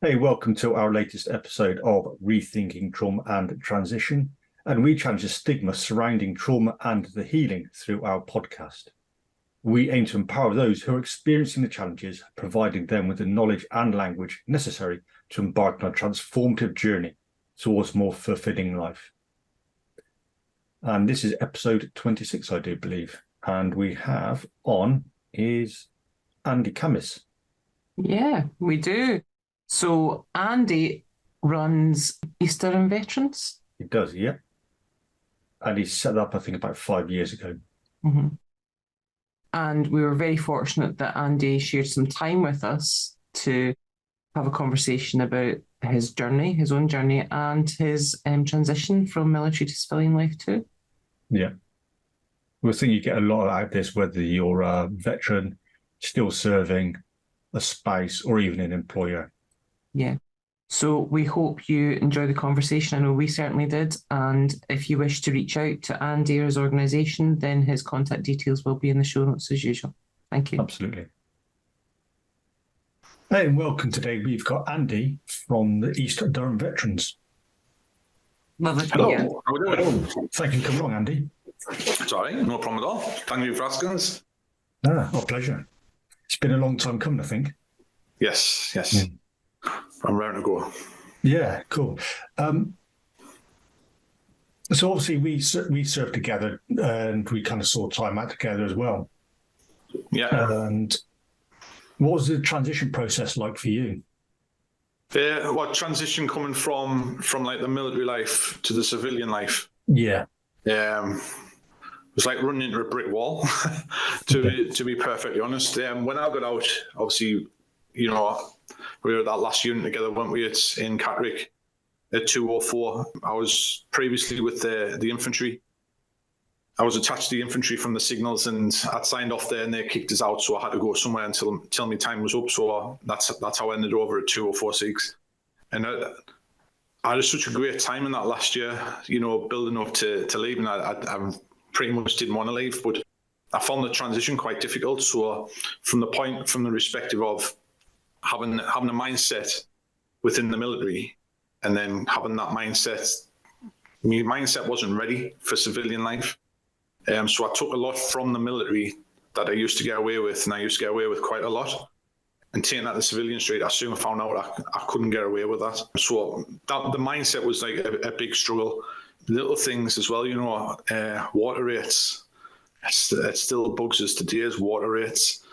Hey, welcome to our latest episode of Rethinking Trauma and Transition, and we challenge the stigma surrounding trauma and the healing through our podcast. We aim to empower those who are experiencing the challenges, providing them with the knowledge and language necessary to embark on a transformative journey towards more fulfilling life. And this is episode 26, I do believe, and we have on is Andy Cammiss. Yeah, we do. So Andy runs East Durham Veterans. He does, yeah. And he set up, I think, about 5 years ago. Mm-hmm. And we were very fortunate that Andy shared some time with us to have a conversation about his journey, his own journey, and his transition from military to civilian life too. Yeah. I think you get a lot out of this, whether you're a veteran, still serving, a spouse, or even an employer. Yeah. So we hope you enjoy the conversation. I know we certainly did. And if you wish to reach out to Andy or his organisation, then his contact details will be in the show notes as usual. Thank you. Absolutely. Hey, and welcome today. We've got Andy from the East Durham Veterans. Lovely. Hello. Yeah. How are we doing? Thank you for coming along, Andy. It's all right. No problem at all. Thank you for asking us. Our pleasure. It's been a long time coming, I think. Yes. Yeah. I'm ready to go. Yeah, cool. So obviously we served together and we kind of saw time out together as well. Yeah. And what was the transition process like for you? What transition coming from like the military life to the civilian life? Yeah. It was like running into a brick wall, to be perfectly honest. When I got out, obviously, you know, we were at that last unit together, weren't we? It's in Catterick at 204. I was previously with the infantry. I was attached to the infantry from the signals, and I'd signed off there, and they kicked us out, so I had to go somewhere until my time was up. So that's how I ended over at 2046. And I had such a great time in that last year, you know, building up to leaving. I pretty much didn't want to leave, but I found the transition quite difficult. So from the perspective of having a mindset within the military, and then having that mindset, my mindset wasn't ready for civilian life. So I took a lot from the military that I used to get away with, and I used to get away with quite a lot. And taking that to the civilian street, I soon found out I couldn't get away with that. So the mindset was like a big struggle. Little things as well, you know, water rates. It still bugs us today as water rates.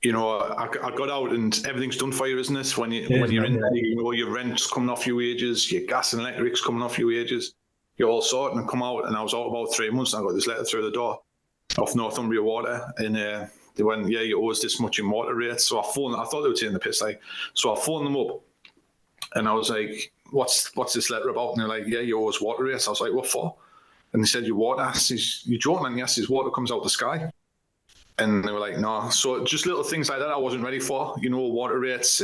You know, I got out and everything's done for you, isn't it? When you're in there, you know, your rent's coming off your wages, your gas and electric's coming off your wages. You're all sorted and come out. And I was out about 3 months and I got this letter through the door off Northumbria Water. And they went, yeah, you owe us this much in water rates. So I thought they were taking the piss. So I phoned them up and I was like, what's this letter about? And they're like, yeah, you owe us water rates. I was like, what for? And they said, your water. I said, you joking? And yes, his water comes out the sky. And they were like, no. So just little things like that I wasn't ready for, you know, water rates,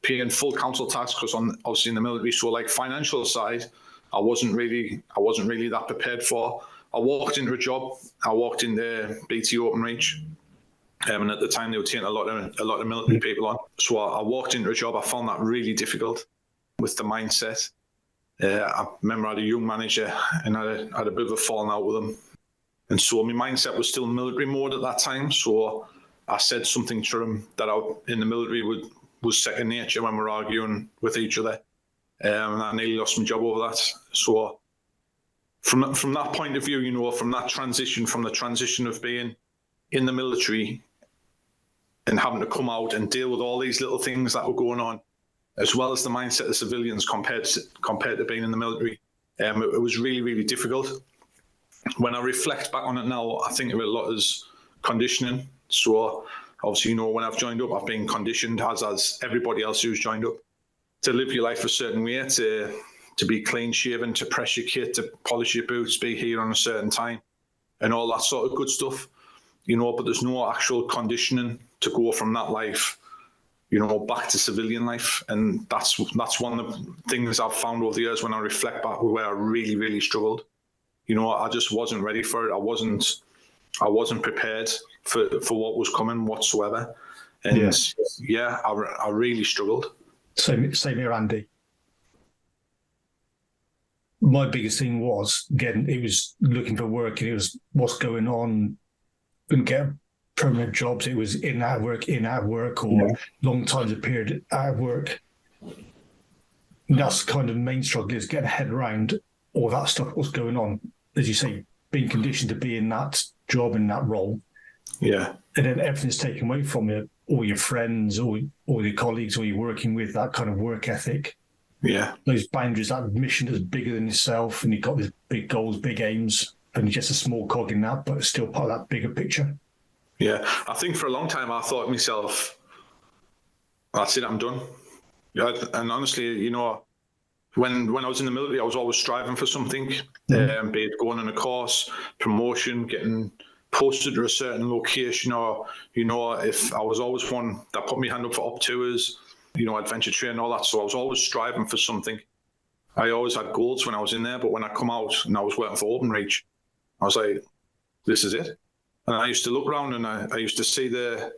paying full council tax because I'm obviously in the military. So like financial side, I wasn't really that prepared for. I walked into a job. I walked into BT Open Reach. And at the time they were taking a lot of military people on. So I walked into a job. I found that really difficult with the mindset. I remember I had a young manager and I had a bit of a falling out with him. And so my mindset was still military mode at that time. So I said something to him that in the military was second nature when we're arguing with each other. And I nearly lost my job over that. So from that point of view, you know, from the transition of being in the military and having to come out and deal with all these little things that were going on, as well as the mindset of civilians compared to being in the military, it was really, really difficult. When I reflect back on it now, I think of it a lot as conditioning. So obviously, you know, when I've joined up, I've been conditioned, as everybody else who's joined up, to live your life a certain way, to be clean shaven, to press your kit, to polish your boots, be here on a certain time, and all that sort of good stuff. You know, but there's no actual conditioning to go from that life, you know, back to civilian life. And that's one of the things I've found over the years when I reflect back where I really, really struggled. You know, I just wasn't ready for it. I wasn't prepared for what was coming whatsoever. And I really struggled. Same here, Andy. My biggest thing was, again, it was looking for work, and it was what's going on. Couldn't get permanent jobs. It was in out of work, or long times of period out of work. And that's kind of the main struggle, is getting a head around all that stuff, what's going on. As you say, being conditioned to be in that job, in that role. Yeah. And then everything's taken away from you, all your friends, all your colleagues, all you're working with, that kind of work ethic. Yeah. Those boundaries, that mission that's bigger than yourself, and you've got these big goals, big aims, and you're just a small cog in that, but it's still part of that bigger picture. Yeah. I think for a long time I thought to myself, that's it, I'm done. Yeah, and honestly, you know, when I was in the military, I was always striving for something, be it going on a course, promotion, getting posted to a certain location, or, you know, if I was always one that put my hand up for up tours, you know, adventure training, all that. So I was always striving for something. I always had goals when I was in there, but when I come out and I was working for ABRH, I was like, this is it. And I used to look around, and I used to see the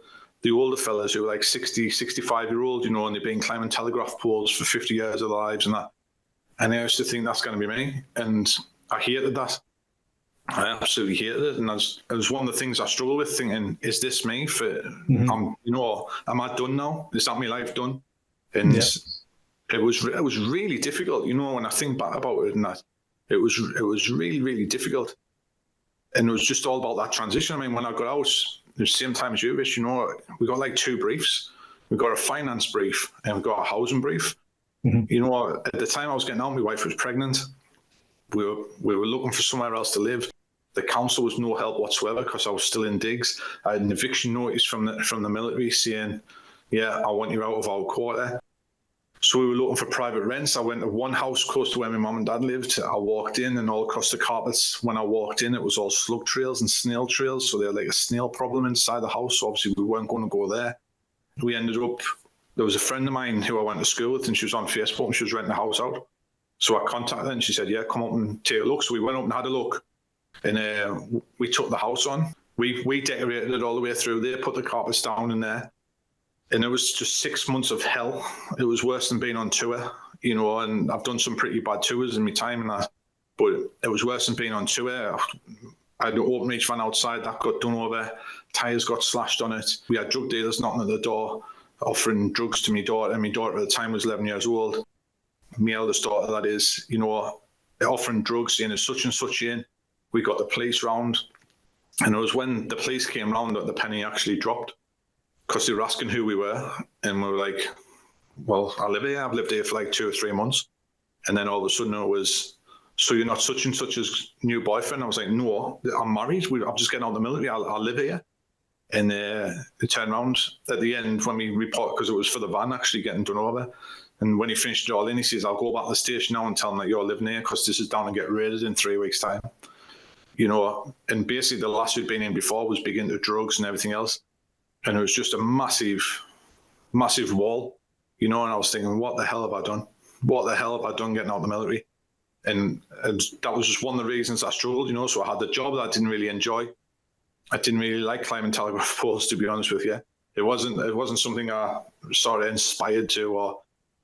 older fellas who were like 60, 65-year-old, you know, and they've been climbing telegraph poles for 50 years of their lives and that. And I used to think that's going to be me. And I hated that. I absolutely hated it. And it was one of the things I struggled with, thinking, is this me? You know, am I done now? Is that my life done? And it was really difficult, you know, when I think back about it, and that it was really, really difficult. And it was just all about that transition. I mean, when I got out, the same time as you, Rich, you know, we got like 2 briefs. We got a finance brief and we got a housing brief. You know, at the time I was getting out, my wife was pregnant. We were looking for somewhere else to live. The council was no help whatsoever because I was still in digs. I had an eviction notice from the military saying, I want you out of our quarter. So we were looking for private rents. I went to one house close to where my mum and dad lived. I walked in, and all across the carpets, when I walked in, it was all slug trails and snail trails. So they had like a snail problem inside the house. So obviously we weren't going to go there. We ended up, there was a friend of mine who I went to school with, and she was on Facebook, and she was renting a house out. So I contacted her, and she said, come up and take a look. So we went up and had a look, and we took the house on. We decorated it all the way through there, put the carpets down in there. And it was just 6 months of hell. It was worse than being on tour, you know, and I've done some pretty bad tours in my time and that, but it was worse than being on tour. I had an open reach van outside that got done over, tyres got slashed on it. We had drug dealers knocking at the door, offering drugs to my daughter, and my daughter at the time was 11 years old. My eldest daughter, that is, you know, offering drugs, saying there's such and such in. We got the police round, and it was when the police came round that the penny actually dropped, because they were asking who we were, and we were like, well, I live here. I've lived here for like 2 or 3 months. And then all of a sudden it was, so you're not such and such's new boyfriend? I was like, no, I'm married. I'm just getting out of the military. I live here. And they turned around at the end when we report, because it was for the van actually getting done over. And when he finished it all in, he says, I'll go back to the station now and tell them that you're living here, because this is down to get raided in 3 weeks' time. You know, and basically the lass who'd been in before was big into drugs and everything else. And it was just a massive, massive wall, you know, and I was thinking, what the hell have I done? What the hell have I done getting out of the military? And that was just one of the reasons I struggled, you know. So I had the job that I didn't really enjoy. I didn't really like climbing telegraph poles, to be honest with you. It wasn't something I sort of inspired to. Or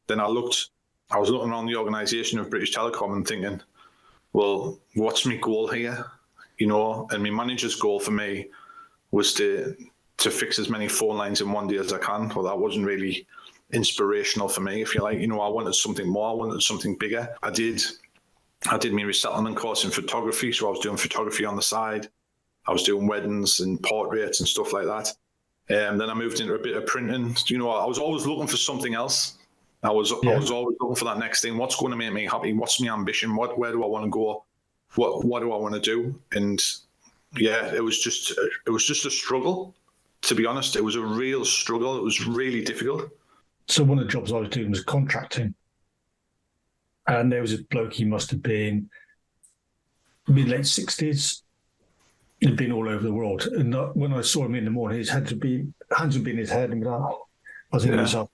then I was looking around the organisation of British Telecom and thinking, well, what's my goal here? You know, and my manager's goal for me was to fix as many phone lines in one day as I can. Well, that wasn't really inspirational for me, if you like. You know, I wanted something more. I wanted something bigger. I did my resettlement course in photography, so I was doing photography on the side. I was doing weddings and portraits and stuff like that. Then I moved into a bit of printing. You know, I was always looking for something else. I was always looking for that next thing. What's going to make me happy? What's my ambition? Where do I want to go? What do I want to do? And yeah, it was just a struggle. To be honest, it was a real struggle. It was really difficult. So one of the jobs I was doing was contracting. And there was a bloke, he must have been mid-late 60s. He'd been all over the world. And when I saw him in the morning, hands would be in his head. And I was thinking to myself,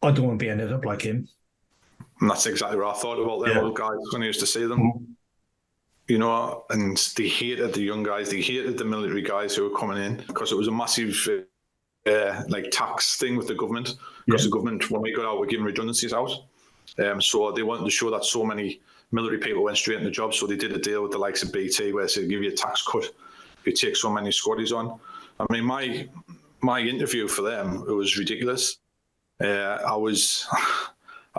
I don't want to be ended up like him. And that's exactly what I thought about them old guys when I used to see them. Mm-hmm. You know, and they hated the young guys. They hated the military guys who were coming in, because it was a massive like tax thing with the government, because the government, when we got out, were giving redundancies out. So they wanted to show that so many military people went straight into jobs, so they did a deal with the likes of BT where they give you a tax cut if you take so many squaddies on. I mean, my interview for them, it was ridiculous. I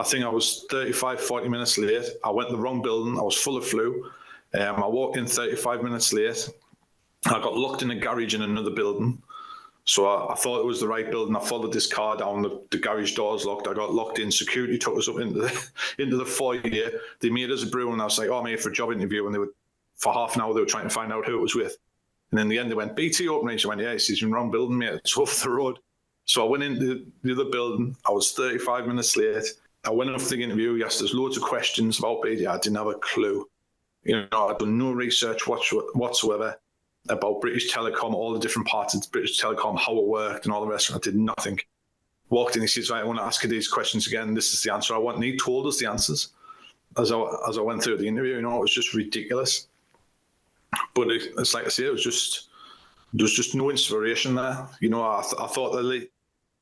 think I was 35, 40 minutes late. I went to the wrong building. I was full of flu. I walked in 35 minutes late. I got locked in a garage in another building. So I thought it was the right building. I followed this car down. The garage doors locked. I got locked in. Security took us up into the foyer. They made us a brew, and I was like, "Oh, I'm here for a job interview." And for half an hour, they were trying to find out who it was with. And in the end, they went, "BT open range." I went, "Yeah, it's in the wrong building, mate. It's off the road." So I went into the other building. I was 35 minutes late. I went off the interview. He asked us loads of questions about BT. I didn't have a clue. I'd done no research whatsoever about British Telecom, all the different parts of British Telecom, how it worked and all the rest. I did nothing. Walked in, he says, "Right, I want to ask you these questions again. This is the answer I want." And he told us the answers as I went through the interview. It was just ridiculous. But it's like I say, there was just no inspiration there. I thought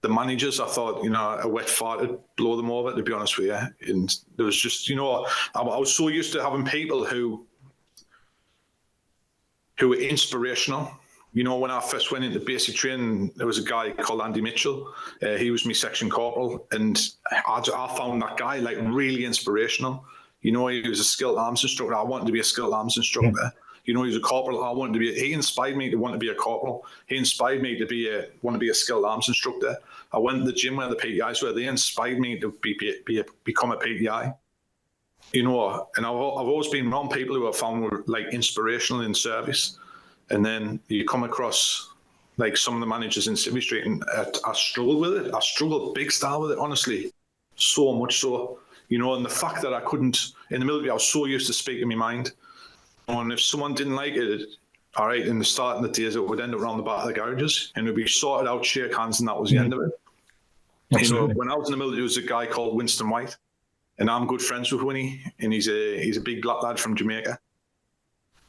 the managers, I thought, a wet fart would blow them over, to be honest with you. And there was just, I was so used to having people who were inspirational. When I first went into basic training, there was a guy called Andy Mitchell. He was my section corporal, and I found that guy really inspirational. He was a skilled arms instructor. I wanted to be a skilled arms instructor. He was a corporal. I wanted to be. He inspired me to want to be a corporal. He inspired me to want to be a skilled arms instructor. I went to the gym where the PTIs were. They inspired me to become a PTI. And I've always been around people who I found were inspirational in service. And then you come across some of the managers in Civvy Street, and I struggled with it. I struggled big style with it, honestly, so much so. And the fact that I couldn't, in the military, I was so used to speaking my mind. And if someone didn't like it, all right, in the start of the days, it would end up around the back of the garages, and it would be sorted out, shake hands, and that was the end of it. Absolutely. When I was in the military, there was a guy called Winston White, and I'm good friends with Winnie, and he's a big black lad from Jamaica.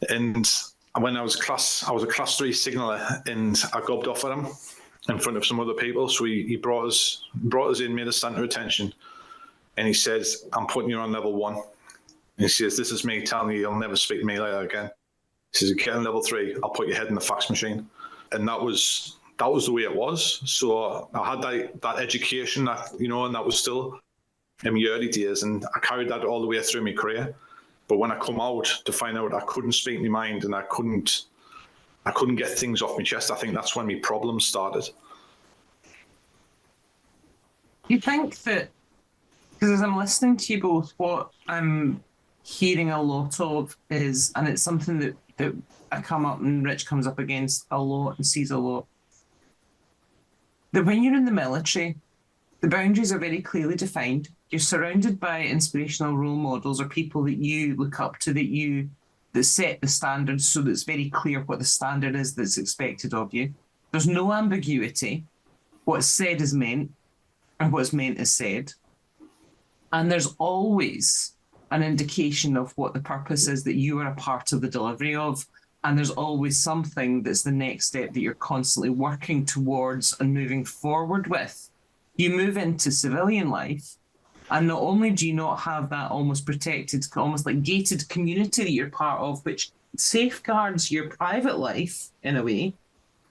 And when I was a class 3 signaller, and I gobbed off at him in front of some other people. So he brought us in, made us stand to attention, and he says, "I'm putting you on level 1." And he says, "This is me telling you you'll never speak to me like that again." He says, "Get on level 3, I'll put your head in the fax machine." And that was the way it was. So I had that education, and that was still in my early days, and I carried that all the way through my career. But when I come out to find out I couldn't speak my mind and I couldn't get things off my chest, I think that's when my problems started. You think that, because as I'm listening to you both, what I'm hearing a lot of is, and it's something that I come up and Rich comes up against a lot and sees a lot, that when you're in the military, the boundaries are very clearly defined. You're surrounded by inspirational role models or people that you look up to, that set the standards, so that it's very clear what the standard is that's expected of you. There's no ambiguity. What's said is meant, and what's meant is said. And there's always an indication of what the purpose is that you are a part of the delivery of. And there's always something that's the next step that you're constantly working towards and moving forward with. You move into civilian life, and not only do you not have that almost protected, almost like gated community that you're part of, which safeguards your private life in a way,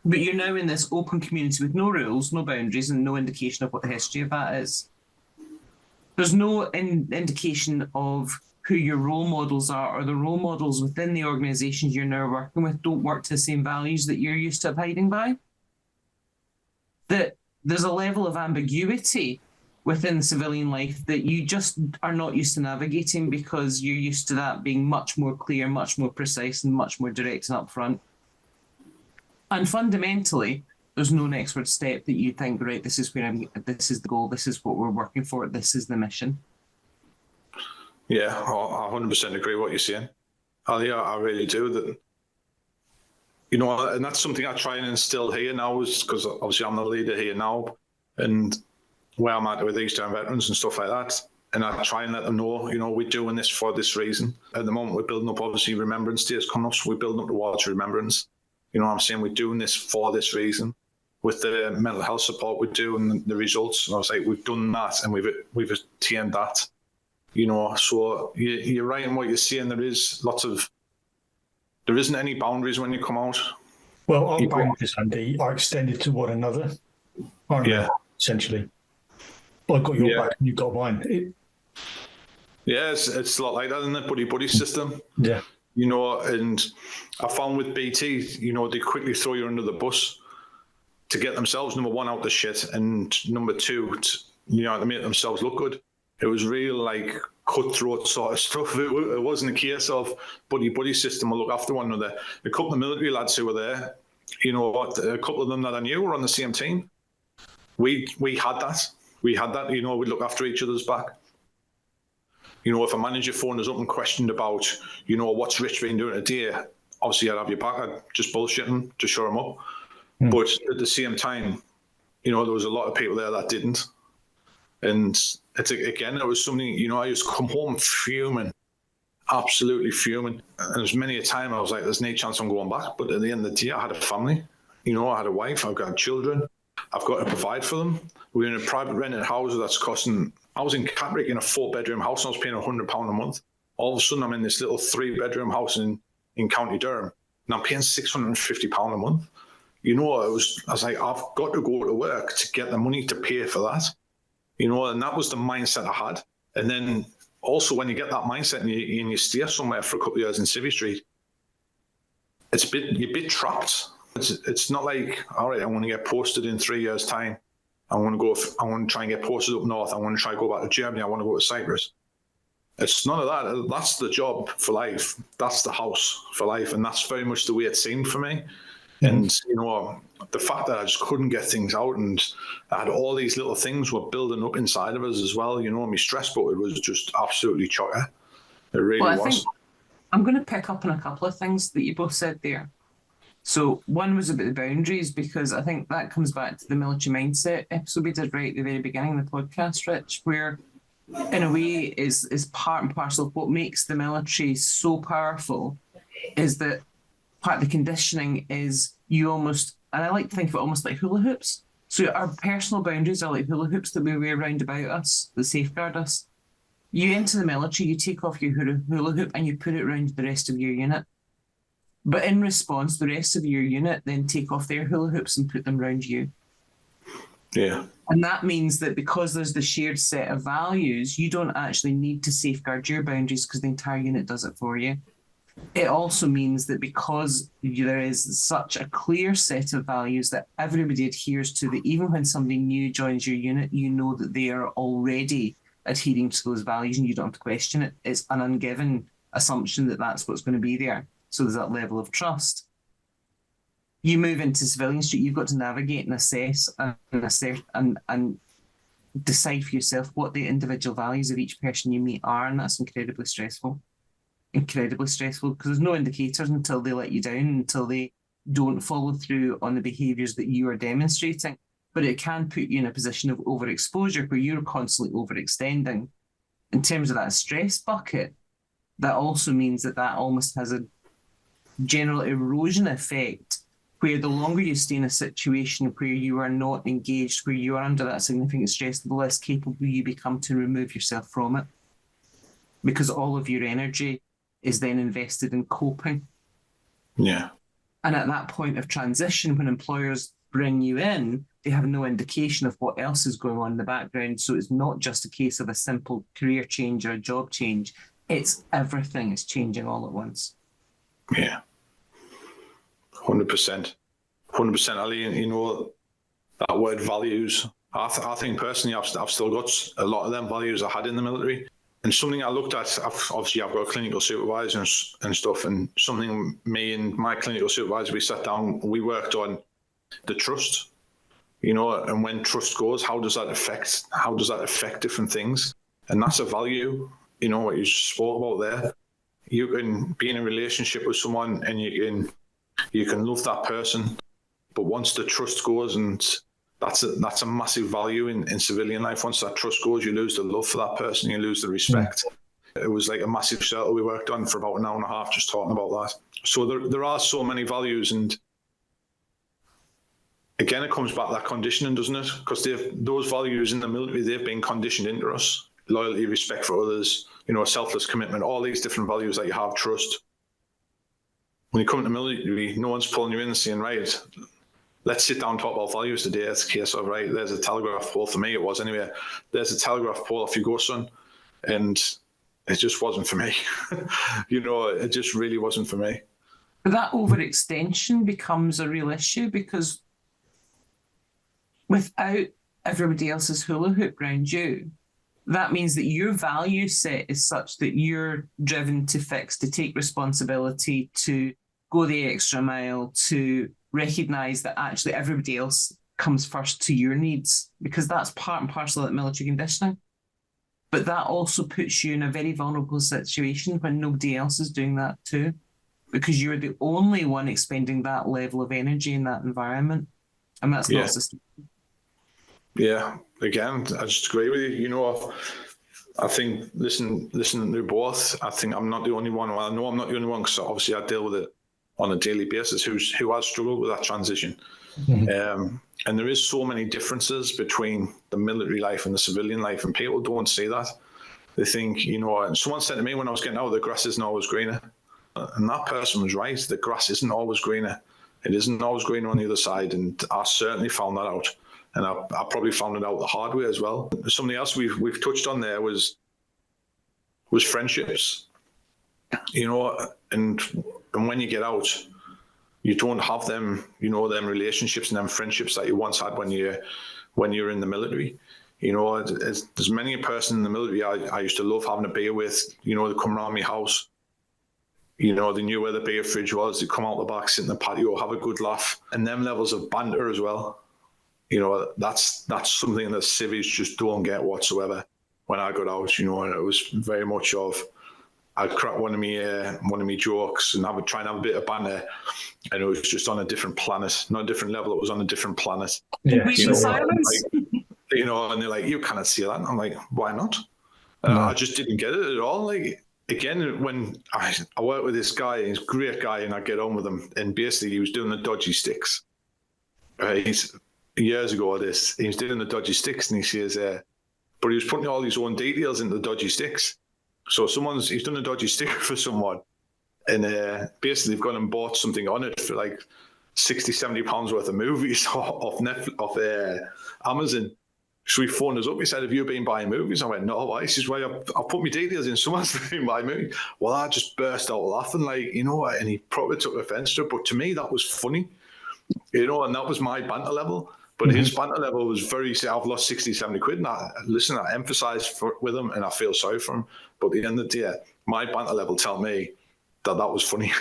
but you're now in this open community with no rules, no boundaries, and no indication of what the history of that is. There's no indication of who your role models are, or the role models within the organisations you're now working with don't work to the same values that you're used to abiding by. That there's a level of ambiguity within civilian life that you just are not used to navigating, because you're used to that being much more clear, much more precise, and much more direct and upfront. And fundamentally, there's no next word step that you think, right, this is this is the goal, this is what we're working for, this is the mission. Yeah, I 100% agree with what you're saying. I really do. That, and that's something I try and instill here now, is because obviously I'm the leader here now, and where I'm at with East Durham Veterans and stuff like that. And I try and let them know, we're doing this for this reason. At the moment, we're building up, obviously, Remembrance Day is coming up, so we're building up towards remembrance. What I'm saying? We're doing this for this reason. with the mental health support we do and the results. And I was like, we've done that and we've attained that. So you're right in what you're saying. There isn't any boundaries when you come out. Well, our boundaries, Andy, are extended to one another, aren't they, essentially? I've got your back and you've got mine. It's a lot like that in the buddy system. Yeah. And I found with BT, they quickly throw you under the bus to get themselves, number one, out the shit, and number two, to make themselves look good. It was real, like, cutthroat sort of stuff. It wasn't a case of buddy system will look after one another. A couple of military lads who were there, a couple of them that I knew were on the same team. We had that. We'd look after each other's back. If a manager phoned us up and questioned about, what's Rich been doing today, obviously I'd have your back. I'd just bullshit him to shut him up. But at the same time, there was a lot of people there that didn't. And it was something, I used to come home fuming, absolutely fuming. And there's many a time I was like, there's no chance I'm going back. But at the end of the day, I had a family. I had a wife, I've got children. I've got to provide for them. We're in a private rented house that's costing... I was in Catterick in a 4-bedroom house and I was paying £100 a month. All of a sudden, I'm in this little 3-bedroom house in County Durham and I'm paying £650 a month. I was like, I've got to go to work to get the money to pay for that. And that was the mindset I had. And then also when you get that mindset and you stay somewhere for a couple of years in Civvy Street, you're a bit trapped. It's not like, all right, I want to get posted in 3 years' time. I want to try and get posted up north. I want to try and go back to Germany. I want to go to Cyprus. It's none of that. That's the job for life. That's the house for life. And that's very much the way it seemed for me. And, the fact that I just couldn't get things out and I had all these little things were building up inside of us as well. My stress boat, it was just absolutely chocker. It really was. I think I'm going to pick up on a couple of things that you both said there. So one was about the boundaries, because I think that comes back to the military mindset episode we did right at the very beginning of the podcast, Rich, where in a way is part and parcel of what makes the military so powerful is that part of the conditioning is you almost, and I like to think of it almost like hula hoops. So our personal boundaries are like hula hoops that we wear around about us, that safeguard us. You enter the military, you take off your hula hoop and you put it around the rest of your unit. But in response, the rest of your unit then take off their hula hoops and put them around you. Yeah. And that means that because there's the shared set of values, you don't actually need to safeguard your boundaries because the entire unit does it for you. It also means that because there is such a clear set of values that everybody adheres to, that even when somebody new joins your unit, you know that they are already adhering to those values and you don't have to question it. It's an ungiven assumption that that's what's going to be there. So there's that level of trust. You move into civilian street, you've got to navigate and assess and decide for yourself what the individual values of each person you meet are, and that's incredibly stressful. Incredibly stressful, because there's no indicators until they let you down, until they don't follow through on the behaviours that you are demonstrating. But it can put you in a position of overexposure where you're constantly overextending. In terms of that stress bucket, that also means that almost has a general erosion effect, where the longer you stay in a situation where you are not engaged, where you are under that significant stress, the less capable you become to remove yourself from it. Because all of your energy is then invested in coping. Yeah. And at that point of transition, when employers bring you in, they have no indication of what else is going on in the background. So it's not just a case of a simple career change or a job change. It's everything is changing all at once. Yeah. 100%. 100%, Ali. That word values, I think personally I've still got a lot of them values I had in the military. And something I looked at, obviously I've got a clinical supervisor and stuff, and something me and my clinical supervisor, we sat down, we worked on the trust, and when trust goes, how does that affect different things? And that's a value, what you spoke about there. You can be in a relationship with someone and you can love that person, but once the trust goes, and that's a massive value in civilian life. Once that trust goes, you lose the love for that person, you lose the respect. It was like a massive circle we worked on for about an hour and a half just talking about that. So there are so many values, and again, it comes back to that conditioning, doesn't it? Because those values in the military, they've been conditioned into us. Loyalty, respect for others, selfless commitment, all these different values that you have, trust. When you come to the military, no one's pulling you in and saying, right, let's sit down and talk about values today. It's a case of, right, there's a telegraph pole. For me, it was anyway. There's a telegraph pole, off you go, son. And it just wasn't for me. It just really wasn't for me. But that overextension becomes a real issue, because without everybody else's hula hoop around you, that means that your value set is such that you're driven to fix, to take responsibility, to go the extra mile, to recognise that actually everybody else comes first to your needs, because that's part and parcel of that military conditioning. But that also puts you in a very vulnerable situation when nobody else is doing that too, because you're the only one expending that level of energy in that environment. And that's not sustainable. Yeah, again, I just agree with you. I think, listen to both. I think I'm not the only one. Well, I know I'm not the only one, because obviously I deal with it on a daily basis, who has struggled with that transition. Mm-hmm. And there is so many differences between the military life and the civilian life, and people don't see that. They think, and someone said to me when I was getting out, the grass isn't always greener. And that person was right. The grass isn't always greener. It isn't always greener on the other side. And I certainly found that out. And I probably found it out the hard way as well. Something else we've touched on there was friendships. And when you get out, you don't have them, them relationships and them friendships that you once had when you're in the military. There's many a person in the military I used to love having a beer with. They come around my house. They knew where the beer fridge was. They'd come out the back, sit in the patio, have a good laugh. And them levels of banter as well. That's something that civvies just don't get whatsoever. When I got out, and it was very much of, I'd crack one of my jokes and try and have a bit of banter, and it was just on a different planet, not a different level. It was on a different planet. Yeah, and they're like, you cannot see that. And I'm like, why not? No. I just didn't get it at all. Like, again, when I worked with this guy, he's a great guy, and I get on with him, and basically he was doing the dodgy sticks. Years ago, he was doing the dodgy sticks, and he says, but he was putting all his own details into the dodgy sticks. So he's done a dodgy stick for someone, and basically they've gone and bought something on it for like 60, 70 pounds worth of movies off Amazon. So he phoned us up. He said, have you been buying movies? I went, no. Why? He says, well, I've put my details in. Someone's been buying movies. Well, I just burst out laughing, and he probably took offence to it. But to me, that was funny, and that was my banter level. But his banter level was very, I've lost 60, 70 quid. And I empathise with him, and I feel sorry for him. But at the end of the day, my banter level tell me that was funny.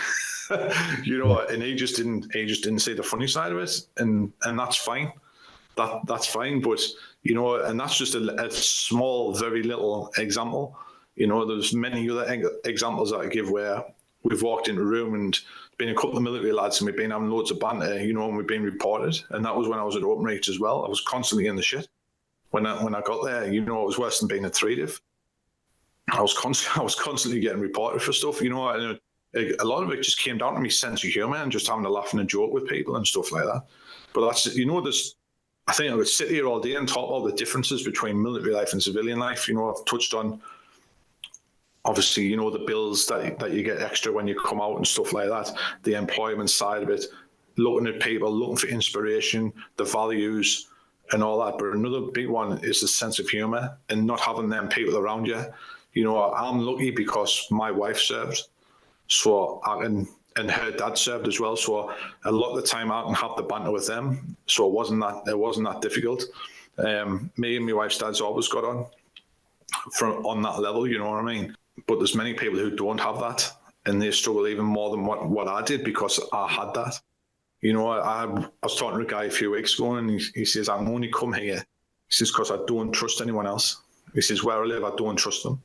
And he just didn't see the funny side of it. And that's fine. That's fine. But, and that's just a small, very little example. There's many other examples that I give where we've walked into a room and been a couple of military lads, and we've been having loads of banter, and we've been reported. And that was when I was at ABRH as well. I was constantly in the shit. When I got there, it was worse than being a 3-div. I was constantly getting reported for stuff, and a lot of it just came down to my sense of humour and just having a laugh and a joke with people and stuff like that. But that's, I think I would sit here all day and talk about the differences between military life and civilian life. I've touched on, obviously, the bills that you get extra when you come out and stuff like that, the employment side of it, looking at people, looking for inspiration, the values and all that. But another big one is the sense of humour and not having them people around you. I'm lucky because my wife served, so and her dad served as well. So a lot of the time I can have the banter with them. So it wasn't that difficult. Me and my wife's dad's always got on that level, you know what I mean? But there's many people who don't have that, and they struggle even more than what I did, because I had that. I was talking to a guy a few weeks ago, and he says, I'm only come here, he says, because I don't trust anyone else. He says, where I live, I don't trust them.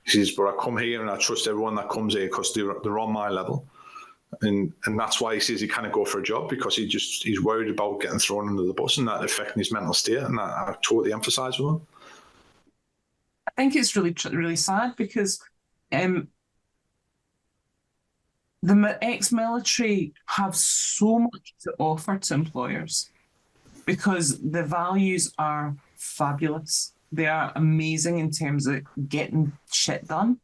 He says, but I come here and I trust everyone that comes here because they're on my level. And that's why he says he can't go for a job, because he's worried about getting thrown under the bus and that affecting his mental state. And I totally empathise with him. I think it's really, really sad, because the ex-military have so much to offer to employers. because the values are fabulous. They are amazing in terms of getting shit done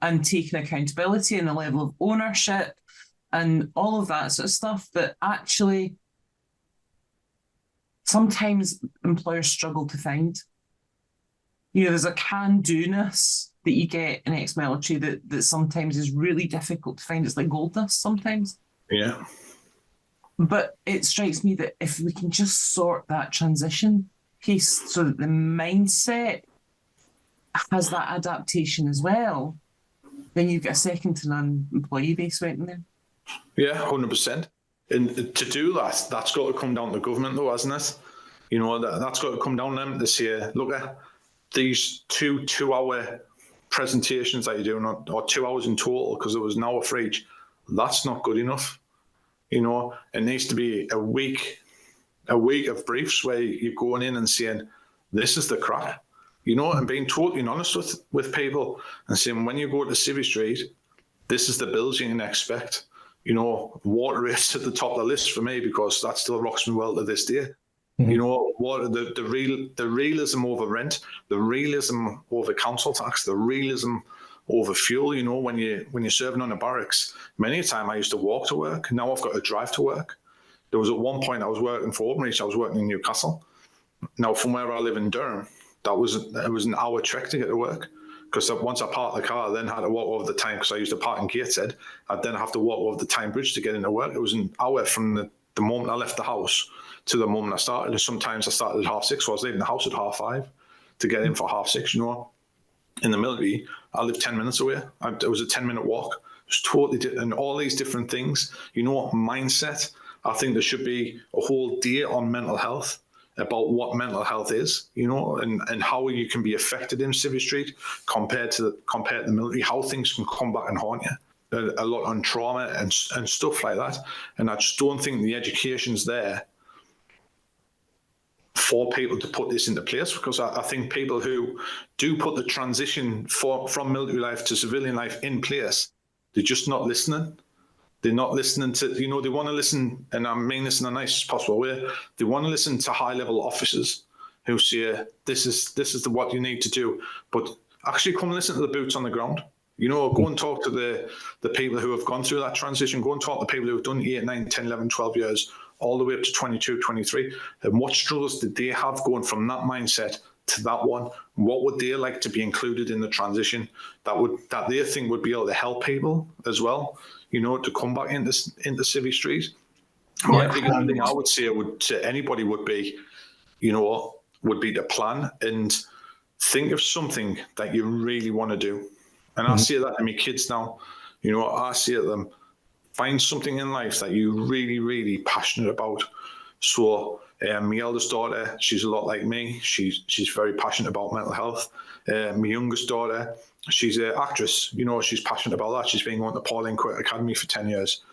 and taking accountability and the level of ownership and all of that sort of stuff that actually sometimes employers struggle to find. There's a can-do-ness that you get in ex-military that sometimes is really difficult to find. It's like gold dust sometimes. Yeah. But it strikes me that if we can just sort that transition piece so that the mindset has that adaptation as well, then you've got a second to none employee base waiting there. Yeah, 100%. And to do that, that's got to come down to government though, hasn't it? That's got to come down to them to say, look at these two-hour presentations that you're doing, or 2 hours in total, because there was an hour for each. That's not good enough. It needs to be a week of briefs where you're going in and saying, this is the crack, and being totally honest with people and saying, when you go to Civvy Street, this is the bills you can expect. Water rates at the top of the list for me, because that still rocks me well to this day. What the realism over rent, the realism over council tax, the realism over fuel. When you're serving on a barracks, many a time I used to walk to work. Now I've got to drive to work. There was at one point I was working for ABRH. I was working in Newcastle. Now from where I live in Durham, it was an hour trek to get to work, because once I parked the car, I then had to walk over the Tyne, because I used to park in Gateshead. I'd then have to walk over the Tyne Bridge to get into work. It was an hour from the moment I left the house to the moment I started. And sometimes I started at 6:30, so I was leaving the house at 5:30 to get in for 6:30. In the military, I lived 10 minutes away. It was a 10-minute walk. It was totally and all these different things. Mindset. I think there should be a whole day on mental health, about what mental health is, and how you can be affected in Civvy Street compared to the military, how things can come back and haunt you. A lot on trauma and stuff like that. And I just don't think the education's there for people to put this into place, because I think people who do put the transition from military life to civilian life in place, they're just not listening. They're not listening to, they want to listen, and I mean this in the nicest possible way, they want to listen to high-level officers who say, this is what you need to do, but actually come listen to the boots on the ground. Go and talk to the people who have gone through that transition. Go and talk to people who have done 8, 9, 10, 11, 12 years, all the way up to 22, 23. And what struggles did they have going from that mindset to that one? What would they like to be included in the transition that they think would be able to help people as well, to come back into Civvy Street? My biggest thing I would say to anybody would be, to plan and think of something that you really want to do. And I say that to my kids now. I say to them, find something in life that you're really, really passionate about. So my eldest daughter, she's a lot like me. She's very passionate about mental health. My youngest daughter, she's an actress. She's passionate about that. She's been going to Pauline Quirk Academy for 10 years.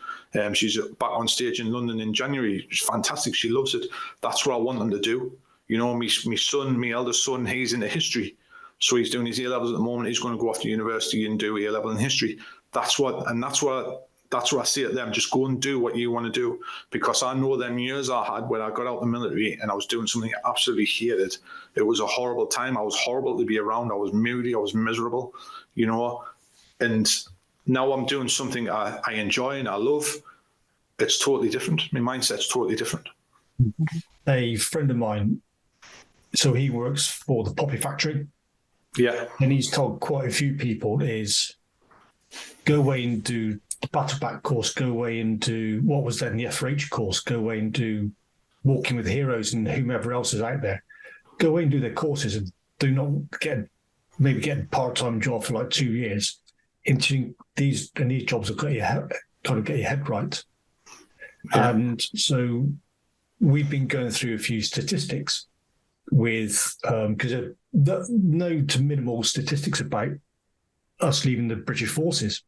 She's back on stage in London in January. It's fantastic. She loves it. That's what I want them to do. My eldest son, he's into history. So he's doing his A-levels at the moment. He's going to go off to university and do A-level in history. That's what I say to them. Just go and do what you want to do, because I know them years I had when I got out of the military and I was doing something I absolutely hated. It was a horrible time. I was horrible to be around. I was moody. I was miserable, and now I'm doing something I enjoy and I love. It's totally different. My mindset's totally different. A friend of mine, so he works for the Poppy Factory. Yeah. And he's told quite a few people is go away and do the battle back course, go away and do what was then the FRH course, go away and do Walking with Heroes and whomever else is out there. Go away and do their courses and do not get a part-time job for like 2 years. Into these jobs have got to get your head right. Yeah. And so we've been going through a few statistics with because no to minimal statistics about us leaving the British forces.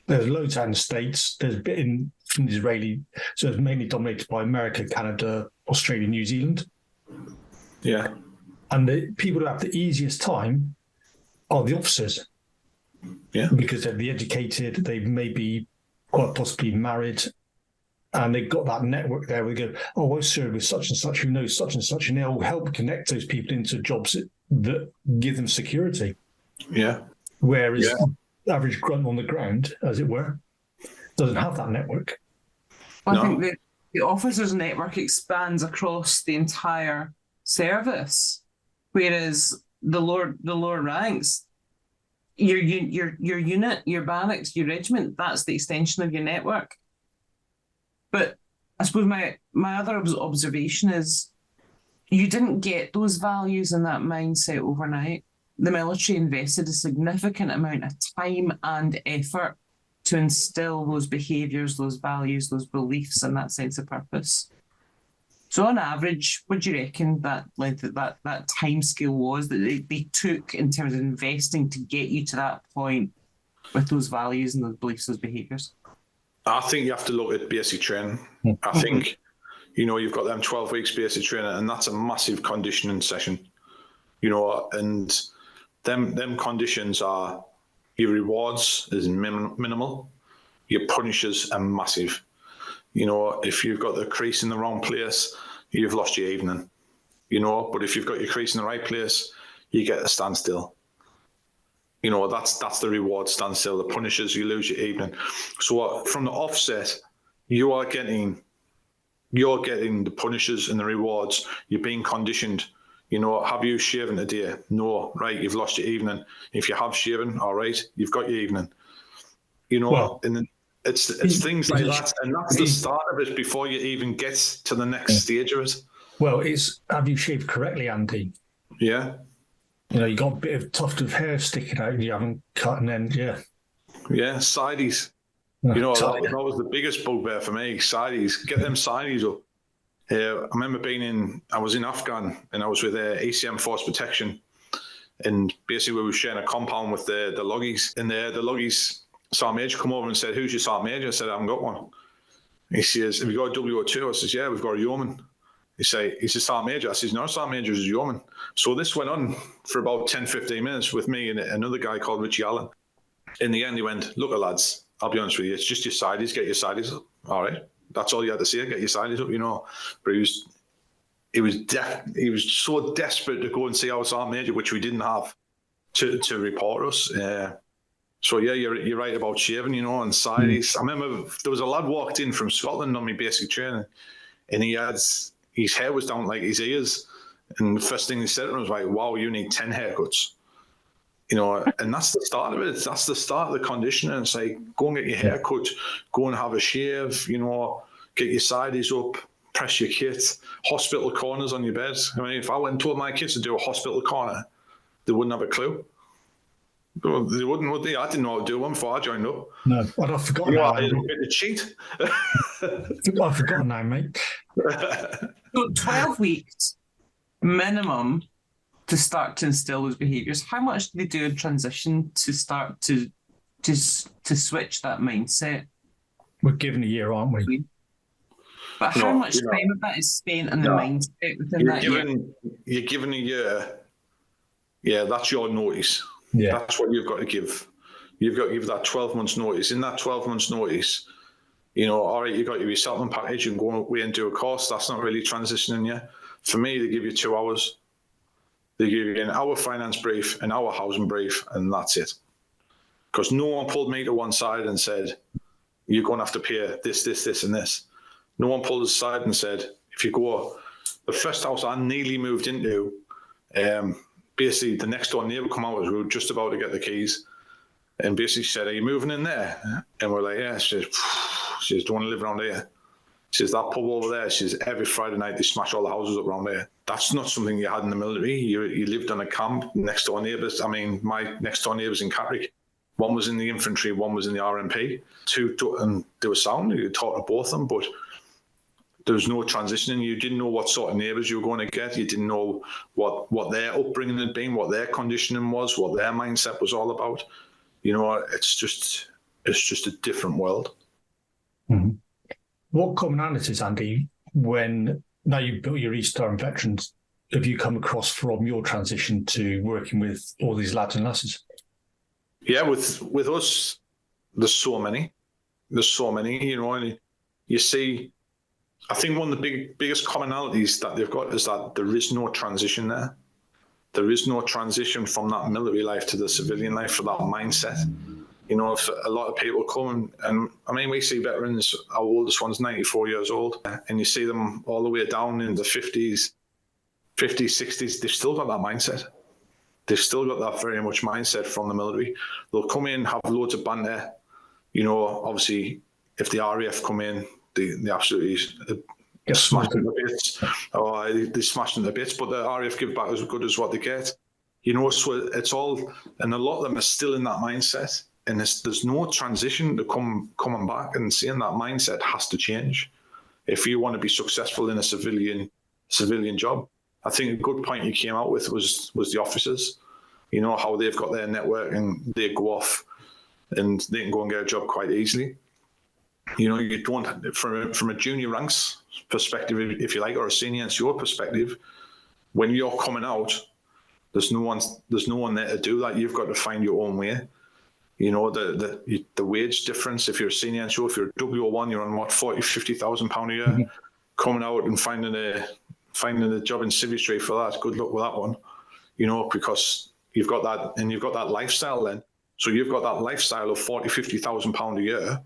There's loads out in the States. There's a bit from the Israeli, so it's mainly dominated by America, Canada, Australia, New Zealand. Yeah. And the people who have the easiest time are the officers. Yeah. Because they're the educated, they may be quite possibly married, and they've got that network there. We go, oh, I serve with such and such who knows such and such, and they'll help connect those people into jobs that give them security. Yeah. Whereas the average grunt on the ground, as it were, doesn't have that network. Well, I think the officers' network expands across the entire service, whereas the lower ranks, your unit, your barracks, your regiment, that's the extension of your network. But I suppose my other observation is you didn't get those values and that mindset overnight. The military invested a significant amount of time and effort to instill those behaviours, those values, those beliefs, and that sense of purpose. So on average, what do you reckon that time scale was that they took in terms of investing to get you to that point with those values and those beliefs, those behaviours? I think you have to look at basic training. I think, you've got them 12 weeks basic training, and that's a massive conditioning session, and them conditions are your rewards is minimal, your punishes are massive. If you've got the crease in the wrong place, you've lost your evening, but if you've got your crease in the right place, you get a standstill. That's the reward standstill. The punishes, you lose your evening. So from the offset, you're getting the punishes and the rewards. You're being conditioned. Have you shaven today? No, right, you've lost your evening. If you have shaven, all right, you've got your evening. And it's things like that, and that's the start of it before you even get to the next stage of it. Well, it's have you shaved correctly, Andy? Yeah. You got a bit of tuft of hair sticking out and you haven't cut, and then, Yeah, sideys. That was the biggest bugbear for me, sideys. Get them sideys up. I remember I was in Afghan, and I was with ACM Force Protection, and basically we were sharing a compound with the loggies, and the loggies sergeant major come over and said, "Who's your sergeant major?" I said, "I haven't got one." He says, "Have you got a WO2? I says, "Yeah, we've got a yeoman." He says, sergeant major. I says, "No, sergeant major is a yeoman." So this went on for about 10, 15 minutes with me and another guy called Richie Allen. In the end, he went, "Look, lads, I'll be honest with you, it's just your sideys, get your sideys up." All right. That's all you had to say, get your sideys up, But he was so desperate to go and see our sergeant major, which we didn't have, to report us. So yeah, you're right about shaving, and sideys. I remember there was a lad walked in from Scotland on my basic training, and his hair was down like his ears, and the first thing he said to him was like, "Wow, you need 10 haircuts." And that's the start of it. That's the start of the conditioning. It's like, go and get your hair cut, go and have a shave, get your sideys up, press your kit, hospital corners on your bed. I mean, if I went and told my kids to do a hospital corner, they wouldn't have a clue. They wouldn't, would they? I didn't know how to do one before I joined up. No, I've forgotten now. I did a bit of cheat. I've forgotten now, mate. So 12 weeks minimum to start to instill those behaviours. How much do they do in transition to start to switch that mindset? We're given a year, aren't we? But how much time of that is spent in the mindset within that year? You're given a year. Yeah, that's your notice. Yeah. That's what you've got to give. You've got to give that 12 months notice. In that 12 months notice, all right, you've got your resettlement package and go away and do a course. That's not really transitioning you. For me, they give you 2 hours. They give you an hour finance brief, an hour housing brief, and that's it. Because no one pulled me to one side and said, "You're going to have to pay this, this, this, and this." No one pulled us aside and said, "If you go," the first house I nearly moved into, basically the next door neighbour come out as we were just about to get the keys, and basically said, "Are you moving in there?" And we're like, "Yeah." She says, "Do you want to live around here?" She says, "That pub over there," she says, "every Friday night they smash all the houses up around there." That's not something you had in the military. You lived on a camp, next door neighbours. I mean, my next door neighbours in Catterick, one was in the infantry, one was in the RMP. And they were sound. You talk to both of them, but there was no transitioning. You didn't know what sort of neighbours you were going to get. You didn't know what their upbringing had been, what their conditioning was, what their mindset was all about. It's just a different world. Mm-hmm. What commonalities, Andy, now you've built your East Durham Veterans, have you come across from your transition to working with all these lads and lasses? Yeah, with us, there's so many. And you see, I think one of the biggest commonalities that they've got is that there is no transition there. There is no transition from that military life to the civilian life for that mindset. You know, if a lot of people come and I mean, we see veterans, our oldest one's 94 years old, and you see them all the way down in the 50s, 60s, they've still got that mindset. They've still got that very much mindset from the military. They'll come in, have loads of banter. You know, obviously, if the RAF come in, they absolutely smash into bits. Oh, they smash into bits, but the RAF give back as good as what they get. You know, so it's all, and a lot of them are still in that mindset. And there's no transition to coming back and seeing that mindset has to change if you want to be successful in a civilian job. I think a good point you came out with was the officers. You know, how they've got their network and they go off and they can go and get a job quite easily. You know, you don't, from a junior ranks perspective, if you like, or a senior NCO perspective, when you're coming out, there's no one there to do that. You've got to find your own way. You know, the wage difference, if you're a senior NCO, if you're a W01, you're on what, £40,000-50,000 a year. Mm-hmm. Coming out and finding a job in Civvy Street for that, good luck with that one. You know, because you've got that, and you've got that lifestyle then. So you've got that lifestyle of £40,000-50,000 a year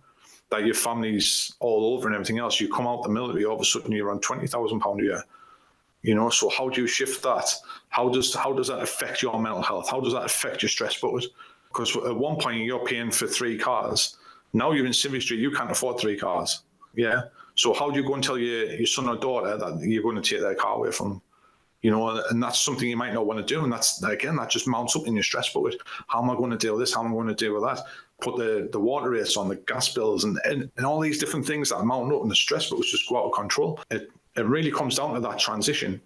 that your family's all over and everything else. You come out the military, all of a sudden you're on £20,000 a year. You know, so how do you shift that? How does that affect your mental health? How does that affect your stress bucket? Because at one point you're paying for 3 cars. Now you're in Civvy Street, you can't afford 3 cars. Yeah. So how do you go and tell your son or daughter that you're going to take their car away from them? You know, and that's something you might not want to do. And that's, again, that just mounts up in your stress bucket. How am I going to deal with this? How am I going to deal with that? Put the water rates on, the gas bills, and all these different things that mount up, and the stress buckets just go out of control. It really comes down to that transition.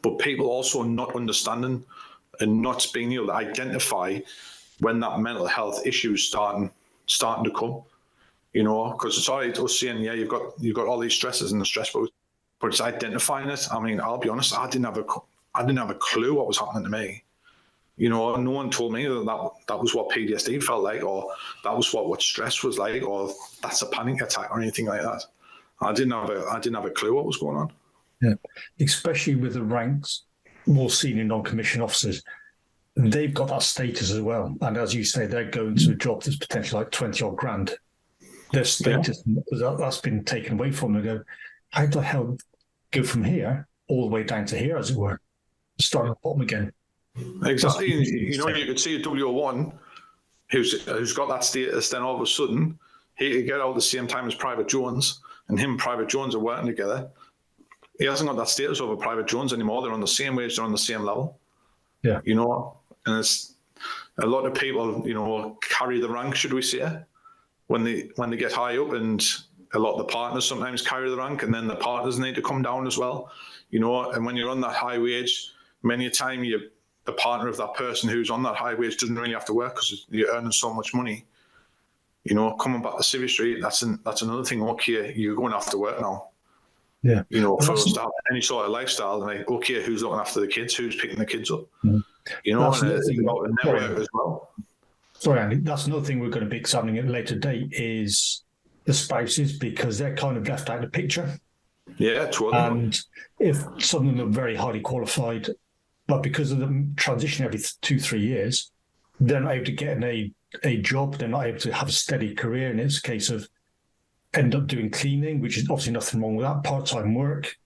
But people also not understanding and not being able to identify when that mental health issue is starting to come. You know, because it's all right us saying, yeah, you've got all these stresses and the stress bucket, but it's identifying it. I mean, I'll be honest, I didn't have a clue what was happening to me. You know, no one told me that was what PTSD felt like, or that was what stress was like, or that's a panic attack or anything like that. I didn't have a clue what was going on. Yeah, especially with the ranks, more senior non-commissioned officers, they've got that status as well. And as you say, they're going to a job that's potentially like 20 odd grand. Their status, that's been taken away from them. They go, how the hell go from here all the way down to here, as it were, start at the bottom again? Exactly. You know, you could see a W01 who's got that status, then all of a sudden he could get out at the same time as Private Jones, and him and Private Jones are working together. He hasn't got that status over Private Jones anymore. They're on the same wage, they're on the same level. Yeah. You know, and it's a lot of people, you know, carry the rank, should we say, when they get high up, and a lot of the partners sometimes carry the rank, and then the partners need to come down as well. You know, and when you're on that high wage, many a time the partner of that person who's on that high wage doesn't really have to work because you're earning so much money. You know, coming back to Civvy Street, that's another thing. Okay, you're going to have to work now. Yeah. You know, for us to have any sort of lifestyle, like, okay, who's looking after the kids? Who's picking the kids up? Mm-hmm. You know, and it's about the network as well. Sorry, Andy, that's another thing we're going to be examining at a later date is the spouses, because they're kind of left out of the picture. Yeah, totally. And if some of them are very highly qualified, but because of the transition every 2-3 years, they're not able to get a job, they're not able to have a steady career, and it's a case of end up doing cleaning, which is obviously nothing wrong with that, part-time work.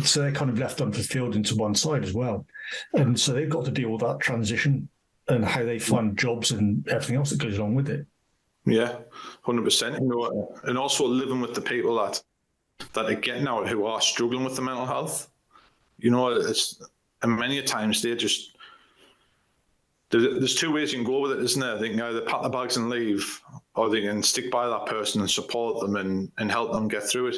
So they're kind of left unfulfilled into one side as well. And so they've got to deal with that transition and how they find jobs and everything else that goes along with it. Yeah, 100%. You know, and also living with the people that are getting out who are struggling with the mental health. You know, and many times they just, there's 2 ways you can go with it, isn't there? They can either pack the bags and leave, or they can stick by that person and support them and help them get through it.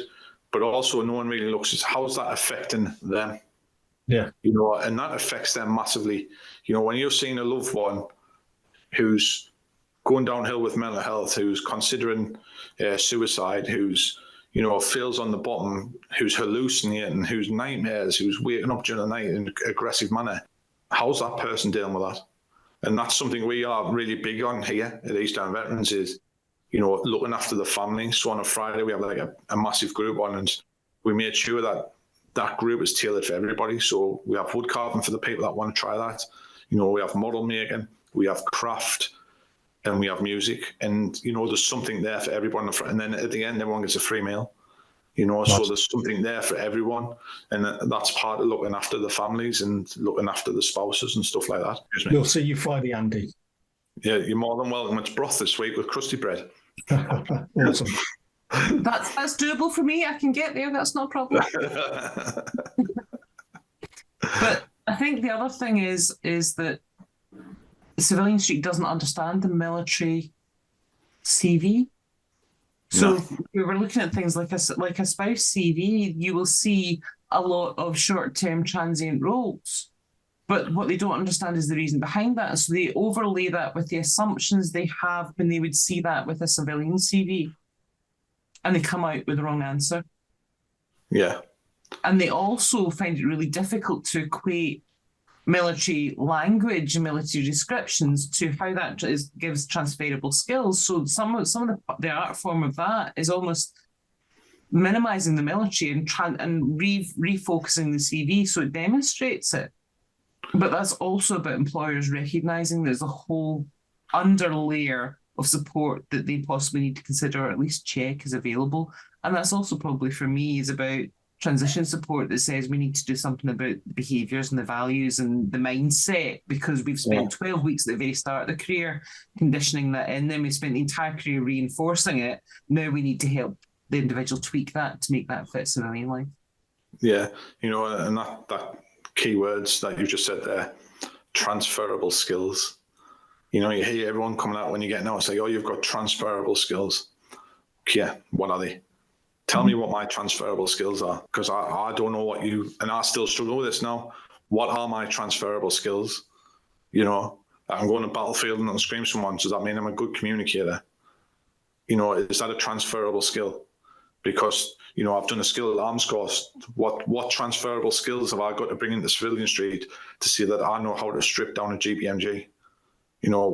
But also no one really looks at how's that affecting them. Yeah. You know, and that affects them massively. You know, when you're seeing a loved one who's going downhill with mental health, who's considering suicide, who's, you know, feels on the bottom, who's hallucinating, who's nightmares, who's waking up during the night in an aggressive manner, how's that person dealing with that? And that's something we are really big on here at East Durham Veterans is, looking after the family. So on a Friday, we have like a massive group on, and we made sure that group is tailored for everybody. So we have wood carving for the people that want to try that. We have model making, we have craft, and we have music. And, there's something there for everyone. And then at the end, everyone gets a free meal. So there's something there for everyone. And that's part of looking after the families and looking after the spouses and stuff like that. We'll see you Friday, Andy. Yeah, you're more than welcome. It's broth this week with crusty bread. Awesome. That's doable for me. I can get there. That's not a problem. But I think the other thing is that Civilian Street doesn't understand the military CV. So if we were looking at things like a spouse CV, you will see a lot of short-term transient roles. But what they don't understand is the reason behind that. So they overlay that with the assumptions they have when they would see that with a civilian CV. And they come out with the wrong answer. Yeah. And they also find it really difficult to equate military language and military descriptions to how that gives transferable skills. So some of the art form of that is almost minimizing the military and refocusing the CV so it demonstrates it. But that's also about employers recognizing there's a whole underlayer of support that they possibly need to consider or at least check is available. And that's also probably for me is about transition support that says we need to do something about the behaviours and the values and the mindset, because we've spent 12 weeks at the very start of the career conditioning that in, then we spent the entire career reinforcing it. Now we need to help the individual tweak that to make that fit civilian life. Yeah, and that keywords that you just said there, transferable skills. You hear everyone coming out when you're getting out and say, oh, you've got transferable skills. Yeah, what are they? Tell me what my transferable skills are, because I don't know what and I still struggle with this now. What are my transferable skills? I'm going to battlefield and I'll scream someone. Does that mean I'm a good communicator? Is that a transferable skill? Because, I've done a skilled arms course. What transferable skills have I got to bring into Civilian Street to see that I know how to strip down a GPMG?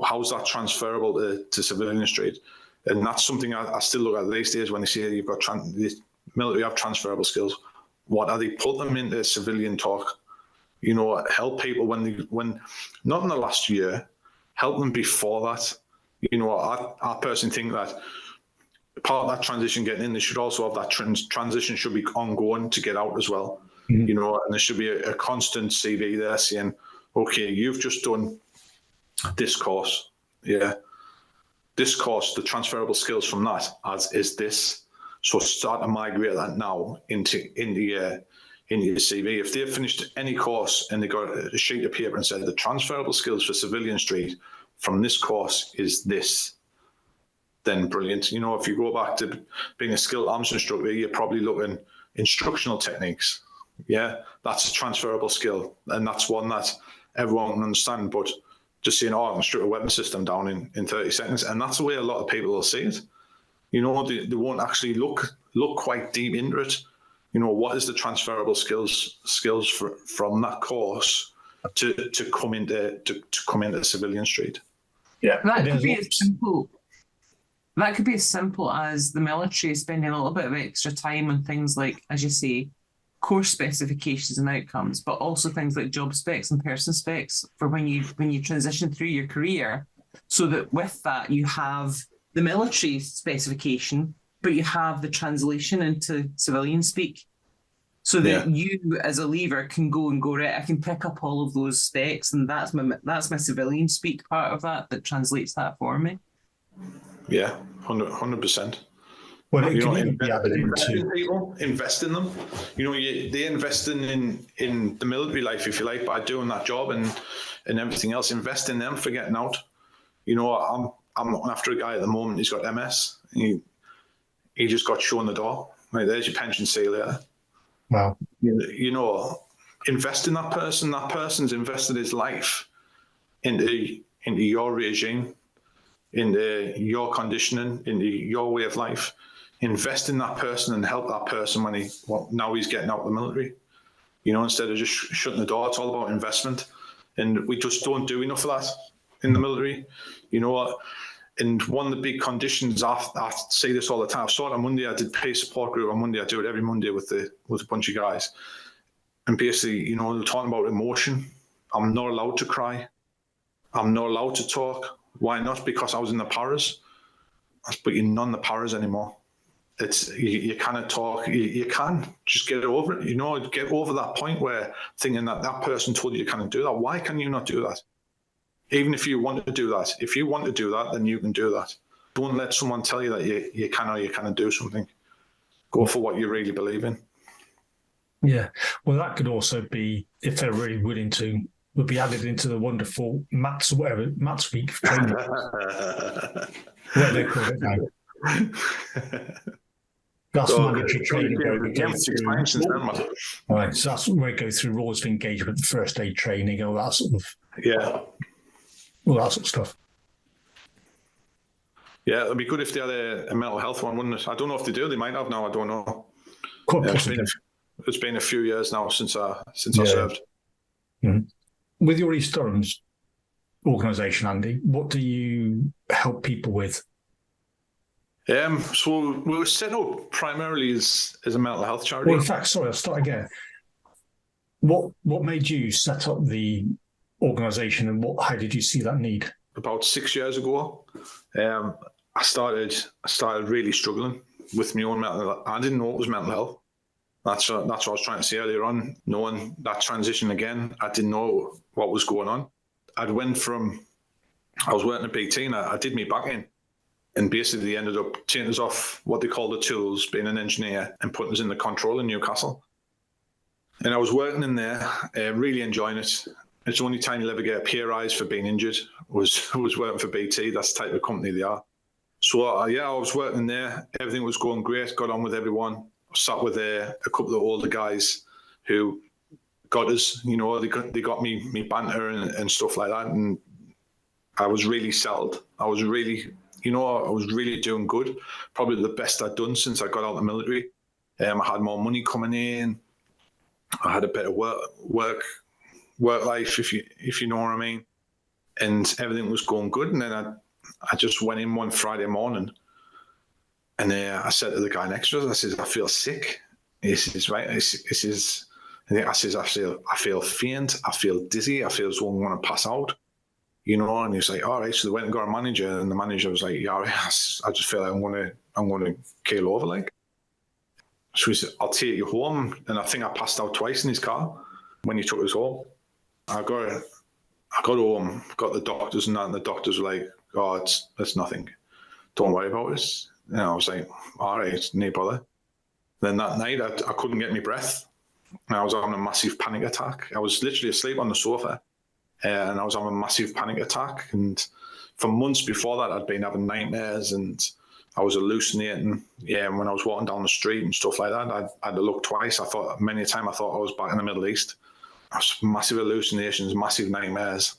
How's that transferable to Civilian Street? And that's something I still look at these days when they say you've got the military have transferable skills. What are they? Put them into civilian talk. Help people when not in the last year, help them before that. I personally think that part of that transition getting in, they should also have that transition should be ongoing to get out as well. Mm-hmm. And there should be a constant CV there saying, okay, you've just done this course. Yeah. This course, the transferable skills from that is this. So start to migrate that now into your CV. If they've finished any course and they got a sheet of paper and said the transferable skills for Civilian Street from this course is this, then brilliant. If you go back to being a skilled arms instructor, you're probably looking instructional techniques. Yeah, that's a transferable skill, and that's one that everyone can understand. But just saying, I'm going to strip a weapon system down in 30 seconds. And that's the way a lot of people will see it. They won't actually look quite deep into it. What is the transferable skills from that course to come into Civilian Street? Yeah. That could be as simple as the military spending a little bit of extra time on things like, as you say, course specifications and outcomes, but also things like job specs and person specs for when you transition through your career, so that with that you have the military specification, but you have the translation into civilian speak, so that you as a leaver can go right, I can pick up all of those specs, and that's my civilian speak part of that translates that for me. Yeah, 100%. Well, it can even be added into people, invest in them. They invest in the military life, if you like, by doing that job and everything else. Invest in them for getting out. I'm looking after a guy at the moment. He's got MS. He just got shown the door. Right, there's your pension, see you later. Wow. Invest in that person. That person's invested his life into your regime, into your conditioning, into your way of life. Invest in that person and help that person when now he's getting out of the military. Instead of just shutting the door. It's all about investment, and we just don't do enough of that in the military. And one of the big conditions, I say this all the time, I started on Monday, I did peer support group on Monday, I do it every Monday with a bunch of guys. And basically, you know, talking about emotion, I'm not allowed to cry. I'm not allowed to talk. Why not? Because I was in the paras. But you're not in the paras anymore. It's you cannot talk. You can just get over it. You know, get over that point where thinking that person told you can't do that. Why can you not do that? Even if you want to do that. If you want to do that, then you can do that. Don't let someone tell you that you can or you cannot do something. Go for what you really believe in. Yeah. Well, that could also be, if they're really willing to, would be added into the wonderful Matt's week of training. What they call it now. That's mandatory training. Right, so that's where we go through rules of engagement, first aid training, all that sort of all that sort of stuff. Yeah, it'd be good if they had a mental health one, wouldn't it? I don't know if they do. They might have now. I don't know. Quite possibly. It's been a few years now since I served. Mm-hmm. With your East Durham's organisation, Andy, what do you help people with? So we were set up primarily as a mental health charity. Well, in fact, sorry, I'll start again. What made you set up the organisation, and how did you see that need? About 6 years ago, I started really struggling with my own mental health. I didn't know it was mental health. That's what I was trying to say earlier on. Knowing that transition again, I didn't know what was going on. I was working at BT and I did my back in. And basically they ended up taking us off what they call the tools, being an engineer, and putting us in the control in Newcastle. And I was working in there, really enjoying it. It's the only time you'll ever get a pay rise for being injured was working for BT. That's the type of company they are. So I was working there. Everything was going great. Got on with everyone. I sat with a couple of older guys who got us. You know, they got me banter and stuff like that. And I was really settled. I was really doing good. Probably the best I'd done since I got out of the military. I had more money coming in. I had a better work life, if you know what I mean. And everything was going good. And then I just went in one Friday morning, and I said to the guy next to us, I says, I feel sick. He says, right. I says, I feel faint. I feel dizzy. I feel as though I'm going to pass out. You know, and he's like, all right. So they went and got a manager, and the manager was like, yeah, I just feel like I'm going to keel over, like. So he said, I'll take you home. And I think I passed out twice in his car when he took us home. I got home, got the doctors and that, and the doctors were like, oh, it's nothing. Don't worry about it. And I was like, all right, no bother. Then that night, I couldn't get my breath. And I was having a massive panic attack. I was literally asleep on the sofa, and I was having a massive panic attack. And for months before that, I'd been having nightmares, and I was hallucinating. Yeah, and when I was walking down the street and stuff like that, I had to look twice. Many a time I thought I was back in the Middle East. I was massive hallucinations, massive nightmares.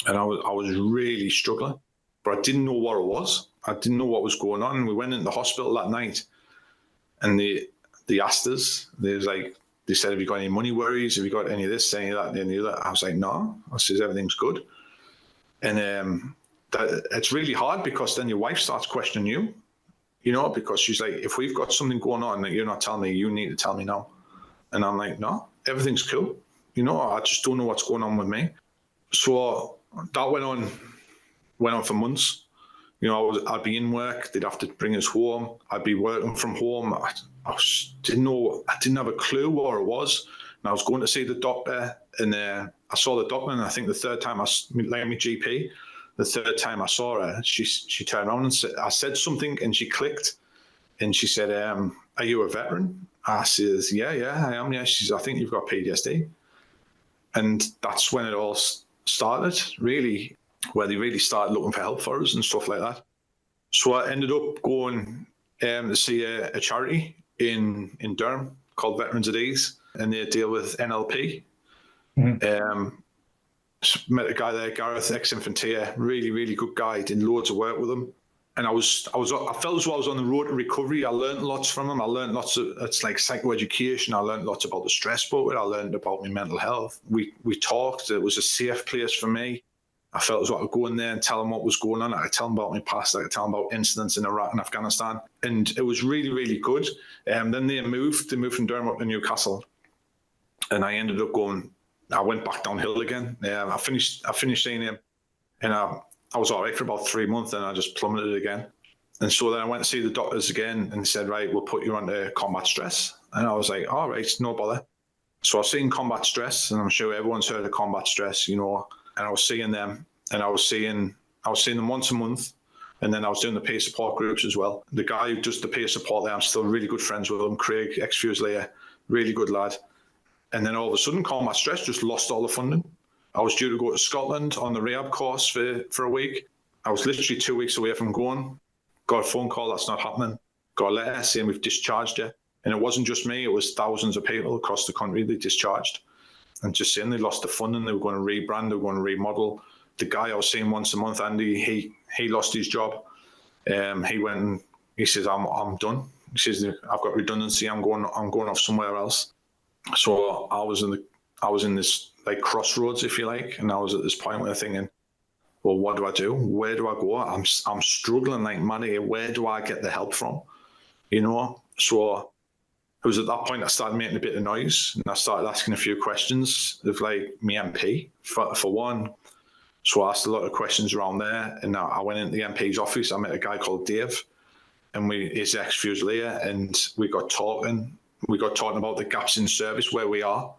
And I was really struggling. But I didn't know what it was. I didn't know what was going on. And we went into the hospital that night, and they asked us, they said, have you got any money worries? Have you got any of this, any of that, any of that? I was like, no. I says, everything's good. And it's really hard, because then your wife starts questioning you, you know, because she's like, if we've got something going on that you're not telling me, you need to tell me now. And I'm like, no, everything's cool. You know, I just don't know what's going on with me. So that went on for months. You know, I'd be in work, they'd have to bring us home. I'd be working from home. I didn't have a clue what it was. And I was going to see the doctor, and I saw the doctor, and I think the third time, like my GP, the third time I saw her, she turned around and I said something, and she clicked, and she said, are you a veteran? I says, yeah, I am. Yeah. She says, I think you've got PTSD. And that's when it all started, really, where they really started looking for help for us and stuff like that. So I ended up going to see a charity in Durham called Veterans at Ease, and they deal with NLP. Mm-hmm. Met a guy there, Gareth, ex-infanteer, really, really good guy, did loads of work with him. And I felt as though I was on the road to recovery. I learned lots from him. I learned lots of, it's like psychoeducation. I learned lots about the stress about it. I learned about my mental health. We talked. It was a safe place for me. I felt as though I could go in there and tell them what was going on. I could tell them about my past. I could tell them about incidents in Iraq and Afghanistan. And it was really, really good. Then they moved from Durham up to Newcastle. And I ended up I went back downhill again. I finished seeing him, and I was all right for about 3 months, and I just plummeted again. And so then I went to see the doctors again, and they said, right, we'll put you on combat stress. And I was like, all right, no bother. So I was seeing combat stress, and I'm sure everyone's heard of combat stress, and I was seeing them, and I was seeing them once a month. And then I was doing the peer support groups as well. The guy who does the peer support there, I'm still really good friends with him, Craig, ex-Fusilier, really good lad. And then all of a sudden, combat stress just lost all the funding. I was due to go to Scotland on the rehab course for a week. I was literally 2 weeks away from going. Got a phone call, that's not happening. Got a letter saying we've discharged you. And it wasn't just me, it was thousands of people across the country they discharged. And just saying they lost the funding, they were going to rebrand, they were going to remodel. The guy I was seeing once a month, Andy, he lost his job. He went and he says, I'm done. He says, I've got redundancy, I'm going off somewhere else. So I was in this like crossroads, if you like, and I was at this point where I'm thinking, well, what do I do? Where do I go? I'm struggling like mad here. Where do I get the help from? So it was at that point I started making a bit of noise, and I started asking a few questions of like my MP for one. So I asked a lot of questions around there, and I went into the MP's office. I met a guy called Dave, and he's ex-Fusilier, and we got talking. We got talking about the gaps in service where we are,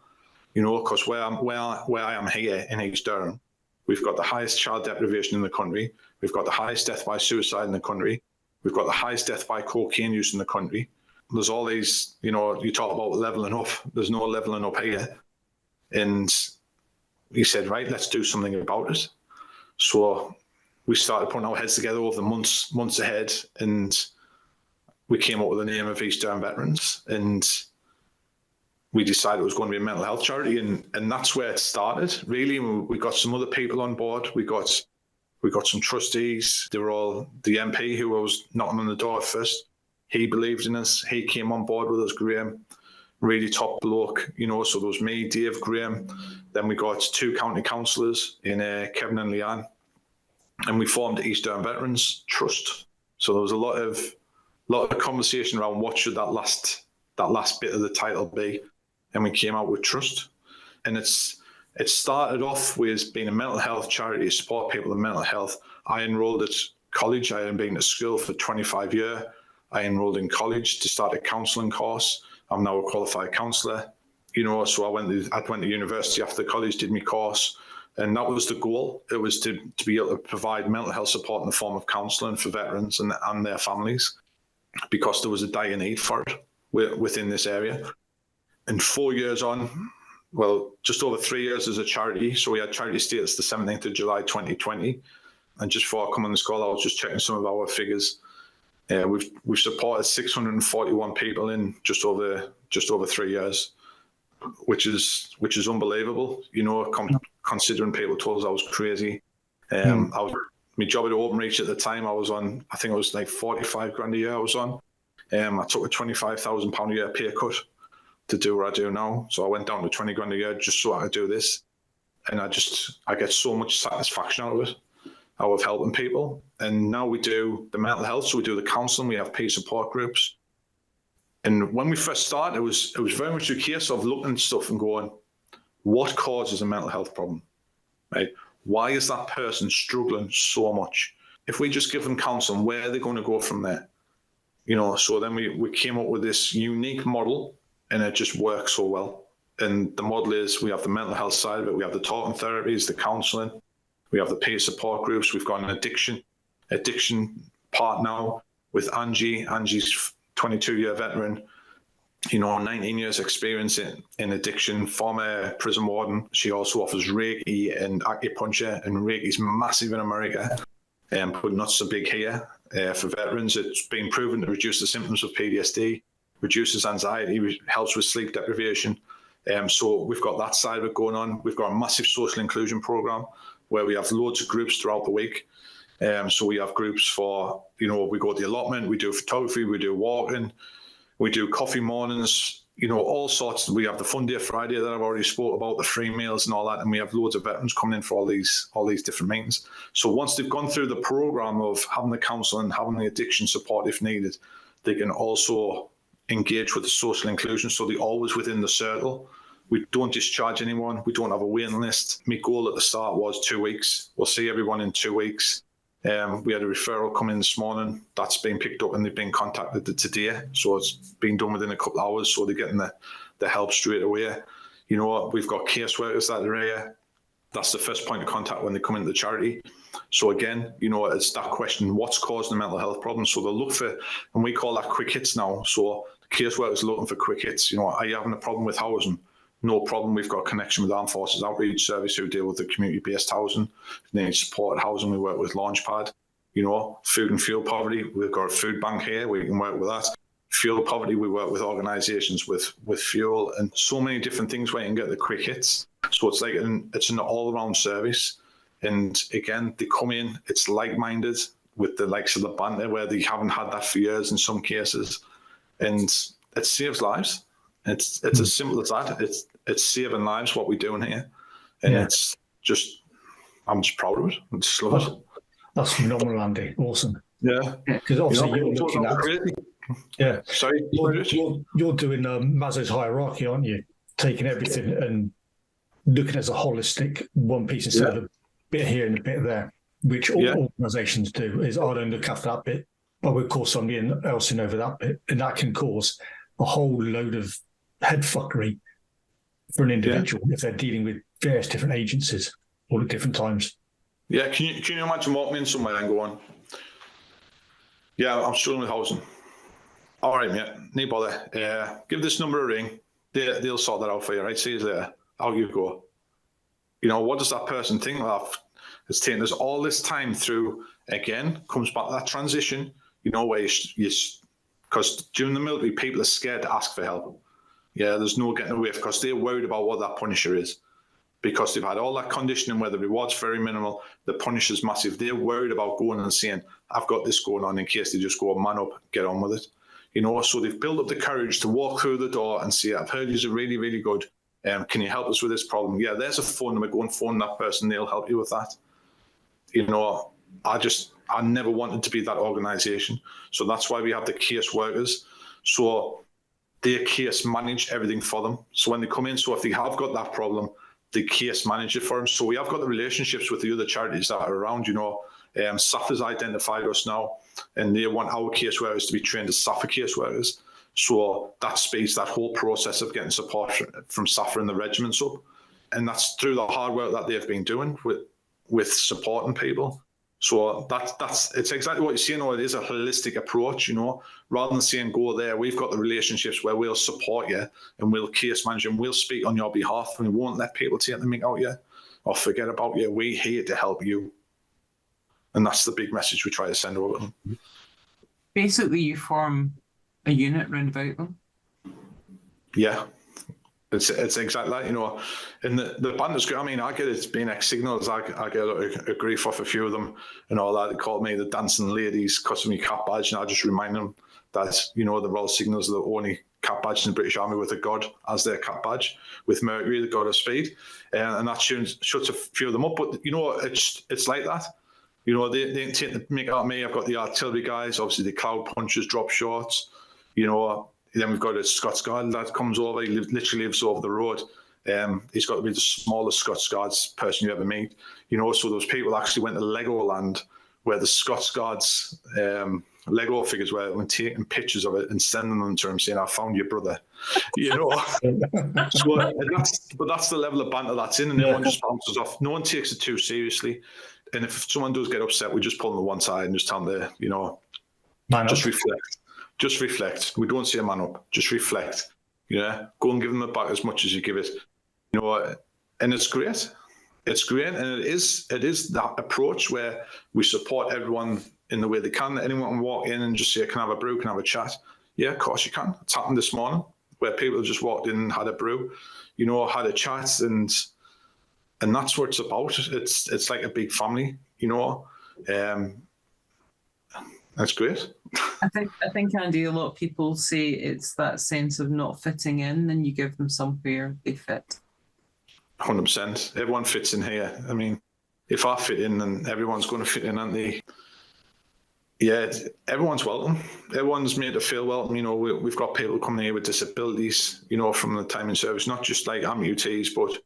because where I am here in East Durham, we've got the highest child deprivation in the country. We've got the highest death by suicide in the country. We've got the highest death by cocaine use in the country. There's all these, you talk about levelling up. There's no levelling up here. And he said, right, let's do something about it. So we started putting our heads together over the months ahead, and we came up with the name of East Durham Veterans, and we decided it was going to be a mental health charity, and that's where it started. Really, we got some other people on board. We got some trustees. They were all the MP who was knocking on the door first. He believed in us. He came on board with us, Graham, really top bloke. So there was me, Dave, Graham. Then we got 2 county councillors in Kevin and Leanne, and we formed the East Durham Veterans Trust. So there was a lot of conversation around what should that last bit of the title be, and we came out with Trust. And it started off with being a mental health charity to support people in mental health. I enrolled at college. I had been at school for 25 years. I enrolled in college to start a counselling course. I'm now a qualified counsellor. So I went to university after college, did my course, and that was the goal. It was to be able to provide mental health support in the form of counselling for veterans and their families, because there was a dire need for it within this area. And 4 years on, well, just over 3 years as a charity. So we had charity status the 17th of July 2020. And just before I come on this call, I was just checking some of our figures. We've supported 641 people in just over 3 years, which is unbelievable. Considering people told us I was crazy. My job at ABRH at the time, I was on, I think it was like 45 grand a year I was on. I took a £25,000 a year pay cut to do what I do now. So I went down to 20 grand a year just so I could do this. And I get so much satisfaction out of it, out of helping people. And now we do the mental health, so we do the counselling, we have peer support groups. And when we first started, it was very much a case of looking at stuff and going, what causes a mental health problem, right? Why is that person struggling so much? If we just give them counselling, where are they going to go from there? So then we came up with this unique model, and it just works so well. And the model is, we have the mental health side of it, we have the talking therapies, the counselling, we have the peer support groups, we've got an addiction part now with Angie. Angie's 22-year veteran, 19 years experience in addiction, former prison warden. She also offers Reiki and acupuncture, and Reiki's massive in America, but not so big here. For veterans, it's been proven to reduce the symptoms of PTSD, reduces anxiety, helps with sleep deprivation. So we've got that side of it going on. We've got a massive social inclusion program where we have loads of groups throughout the week. So we have groups for, we go to the allotment, we do photography, we do walking, we do coffee mornings, all sorts. We have the Fun Day Friday that I've already spoke about, the free meals and all that, and we have loads of veterans coming in for all these different meetings. So once they've gone through the program of having the counselling, having the addiction support if needed, they can also engage with the social inclusion. So they're always within the circle. We don't discharge anyone. We don't have a waiting list. My goal at the start was 2 weeks. We'll see everyone in 2 weeks. We had a referral come in this morning. That's been picked up and they've been contacted today. So it's been done within a couple of hours. So they're getting the help straight away. We've got caseworkers that are here. That's the first point of contact when they come into the charity. So again, it's that question, what's causing the mental health problem? So they'll look for, and we call that quick hits now. So the caseworkers are looking for quick hits. Are you having a problem with housing? No problem. We've got a connection with Armed Forces Outreach Service who deal with the community-based housing. If they need supported housing, we work with Launchpad. Food and fuel poverty, we've got a food bank here. We can work with that. Fuel poverty, we work with organisations with fuel and so many different things where you can get the quick hits. So it's like it's an all-around service. And again, they come in, it's like-minded with the likes of the banter where they haven't had that for years in some cases. And it saves lives. It's as simple as that. It's saving lives, what we're doing here. And it's just, I'm just proud of it. I just love it. That's phenomenal, Andy. Awesome. Yeah. Because obviously you're looking at... Yeah. Sorry. You're doing Maslow's hierarchy, aren't you? Taking everything and looking as a holistic one piece instead of a bit here and a bit there, which all organisations do, is I don't look after that bit, but we'll call somebody else in over that bit. And that can cause a whole load of head fuckery for an individual if they're dealing with various different agencies all at different times. Yeah, can you imagine walking in somewhere and going, I'm struggling with housing. All right, mate, no bother. Give this number a ring. They'll sort that out for you, right? See you later. Out you go. What does that person think of? It's taken us all this time through, again, comes back to that transition, where you because during the military, people are scared to ask for help. Yeah, there's no getting away because they're worried about what that punisher is. Because they've had all that conditioning where the reward's very minimal, the punisher's massive. They're worried about going and saying, I've got this going on in case they just go, man up, get on with it. So they've built up the courage to walk through the door and say, I've heard you're really, really good. Can you help us with this problem? Yeah, there's a phone number. Go and phone that person. They'll help you with that. I never wanted to be that organisation. So that's why we have the case workers. So their case manage everything for them. So when they come in, so if they have got that problem, the case manager for them. So we have got the relationships with the other charities that are around, SAF has identified us now, and they want our caseworkers to be trained as SAFA caseworkers. So that speeds that whole process of getting support from SAFA and the regiments up. And that's through the hard work that they've been doing with supporting people. So it's exactly what you're saying. It is a holistic approach, rather than saying go there. We've got the relationships where we'll support you and we'll case manage and we'll speak on your behalf, and we won't let people take the mick out you or forget about you. We're here to help you, and that's the big message we try to send over. Basically, you form a unit round about them. Yeah. It's exactly that, and the banter's good. I mean, I get it being ex-signals. I get a lot of grief off a few of them and all that. They call me the dancing ladies because of my cap badge, and I just remind them that, the Royal Signals are the only cap badge in the British Army with a god as their cap badge, with Mercury, the god of speed. And that shuts a few of them up. But, it's like that. They take the mick out of me. I've got the artillery guys, obviously the cloud punchers, drop shorts, Then we've got a Scots Guard that comes over. He literally lives over the road. He's got to be the smallest Scots Guards person you ever meet. So those people actually went to Legoland where the Scots Guards Lego figures were taking pictures of it and sending them to him saying, I found your brother. So that's the level of banter that's in, and everyone just bounces off. No one takes it too seriously. And if someone does get upset, we just pull them to one side and just tell them to, just reflect. Just reflect. We don't say man up. Just reflect. Go and give them it back as much as you give it. And it's great. It's great, and it is that approach where we support everyone in the way they can. Anyone can walk in and just say, "Can I have a brew? Can I have a chat?" Yeah, of course you can. It's happened this morning where people just walked in and had a brew, had a chat, and that's what it's about. It's like a big family, That's great. I think, Andy, a lot of people say it's that sense of not fitting in, and you give them somewhere they fit. 100%. Everyone fits in here. I mean, if I fit in, then everyone's going to fit in, aren't they? Yeah, everyone's welcome. Everyone's made to feel welcome. You know, we've got people coming here with disabilities, you know, from the time in service, not just like amputees, but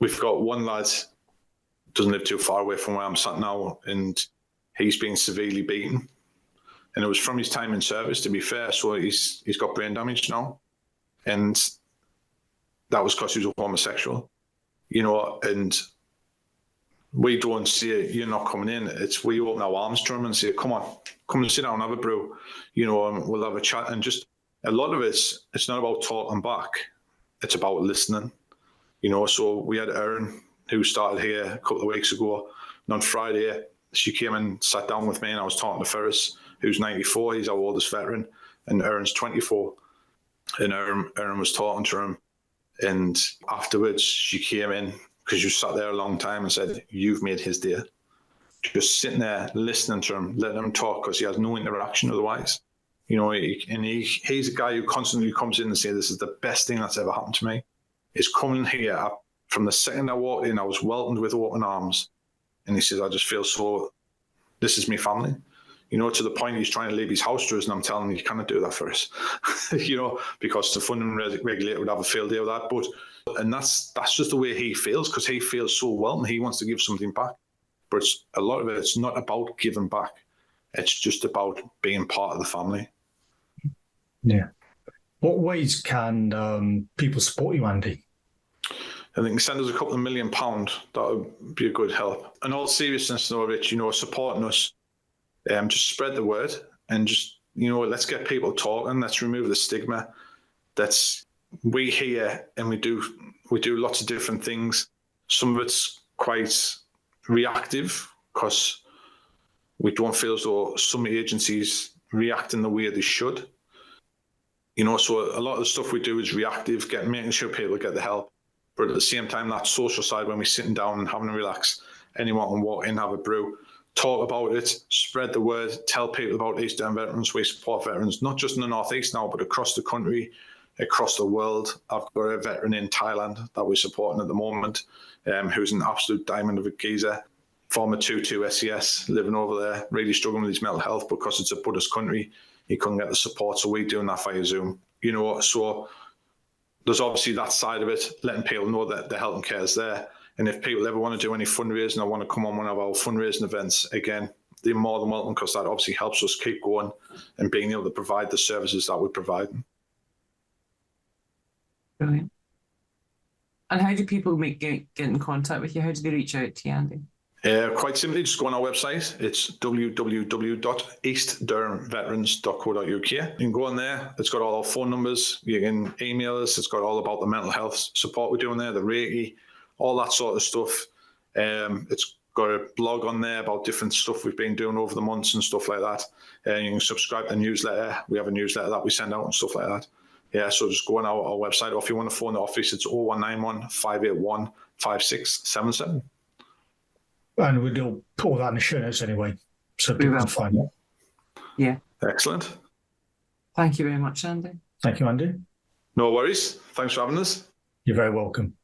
we've got one lad, doesn't live too far away from where I'm sat now, and he's been severely beaten. And it was from his time in service, to be fair. So he's got brain damage now. And that was because he was a homosexual, you know, and we don't say, you're not coming in. It's we open our arms to him and say, come on, come and sit down and have a brew, you know, and we'll have a chat. And just a lot of it's not about talking back. It's about listening, you know. So we had Erin, who started here a couple of weeks ago. And on Friday, she came and sat down with me, and I was talking to Ferris, who's 94. He's our oldest veteran, and Erin's 24. And Erin was talking to him. And afterwards, she came in, because you sat there a long time, and said, you've made his day. Just sitting there, listening to him, letting him talk, because he has no interaction otherwise. You know, he's a guy who constantly comes in and says, this is the best thing that's ever happened to me. Is coming here, from the second I walked in, I was welcomed with open arms. And he says, I just feel so, this is my family. You know, to the point he's trying to leave his house to us, and I'm telling him, you cannot do that for us. You know, because the funding regulator would have a field day with that. And that's just the way he feels, because he feels so welcome. He wants to give something back. But a lot of it's not about giving back. It's just about being part of the family. Yeah. What ways can people support you, Andy? I think send us a couple of £1 million. That would be a good help. In all seriousness, though, Rich, you know, supporting us, just spread the word, and just, you know, let's get people talking. Let's remove the stigma. We hear and we do lots of different things. Some of it's quite reactive, because we don't feel as though some agencies react in the way they should. You know, so a lot of the stuff we do is reactive, making sure people get the help. But at the same time, that social side, when we're sitting down and having a relax, anyone can walk in, have a brew, talk about it, spread the word, tell people about East Durham Veterans. We support veterans, not just in the North East now, but across the country, across the world. I've got a veteran in Thailand that we're supporting at the moment, who's an absolute diamond of a geezer, former 2-2 SES, living over there, really struggling with his mental health because it's a Buddhist country. He couldn't get the support, so we're doing that via Zoom. You know, so there's obviously that side of it, letting people know that the health and care is there. And if people ever want to do any fundraising or want to come on one of our fundraising events, again, they're more than welcome, because that obviously helps us keep going and being able to provide the services that we're providing. Brilliant. And how do people get in contact with you? How do they reach out to you, Andy? Quite simply, just go on our website. It's www.eastdurhamveterans.co.uk. You can go on there. It's got all our phone numbers. You can email us. It's got all about the mental health support we're doing there, the Reiki, all that sort of stuff. It's got a blog on there about different stuff we've been doing over the months and stuff like that. You can subscribe to the newsletter. We have a newsletter that we send out and stuff like that. Yeah, so just go on our website, or if you want to phone the office, it's 0191 581 5677. And we'll put all that in the show notes anyway, so people can find it. Yeah. Excellent. Thank you very much, Andy. Thank you, Andy. No worries. Thanks for having us. You're very welcome.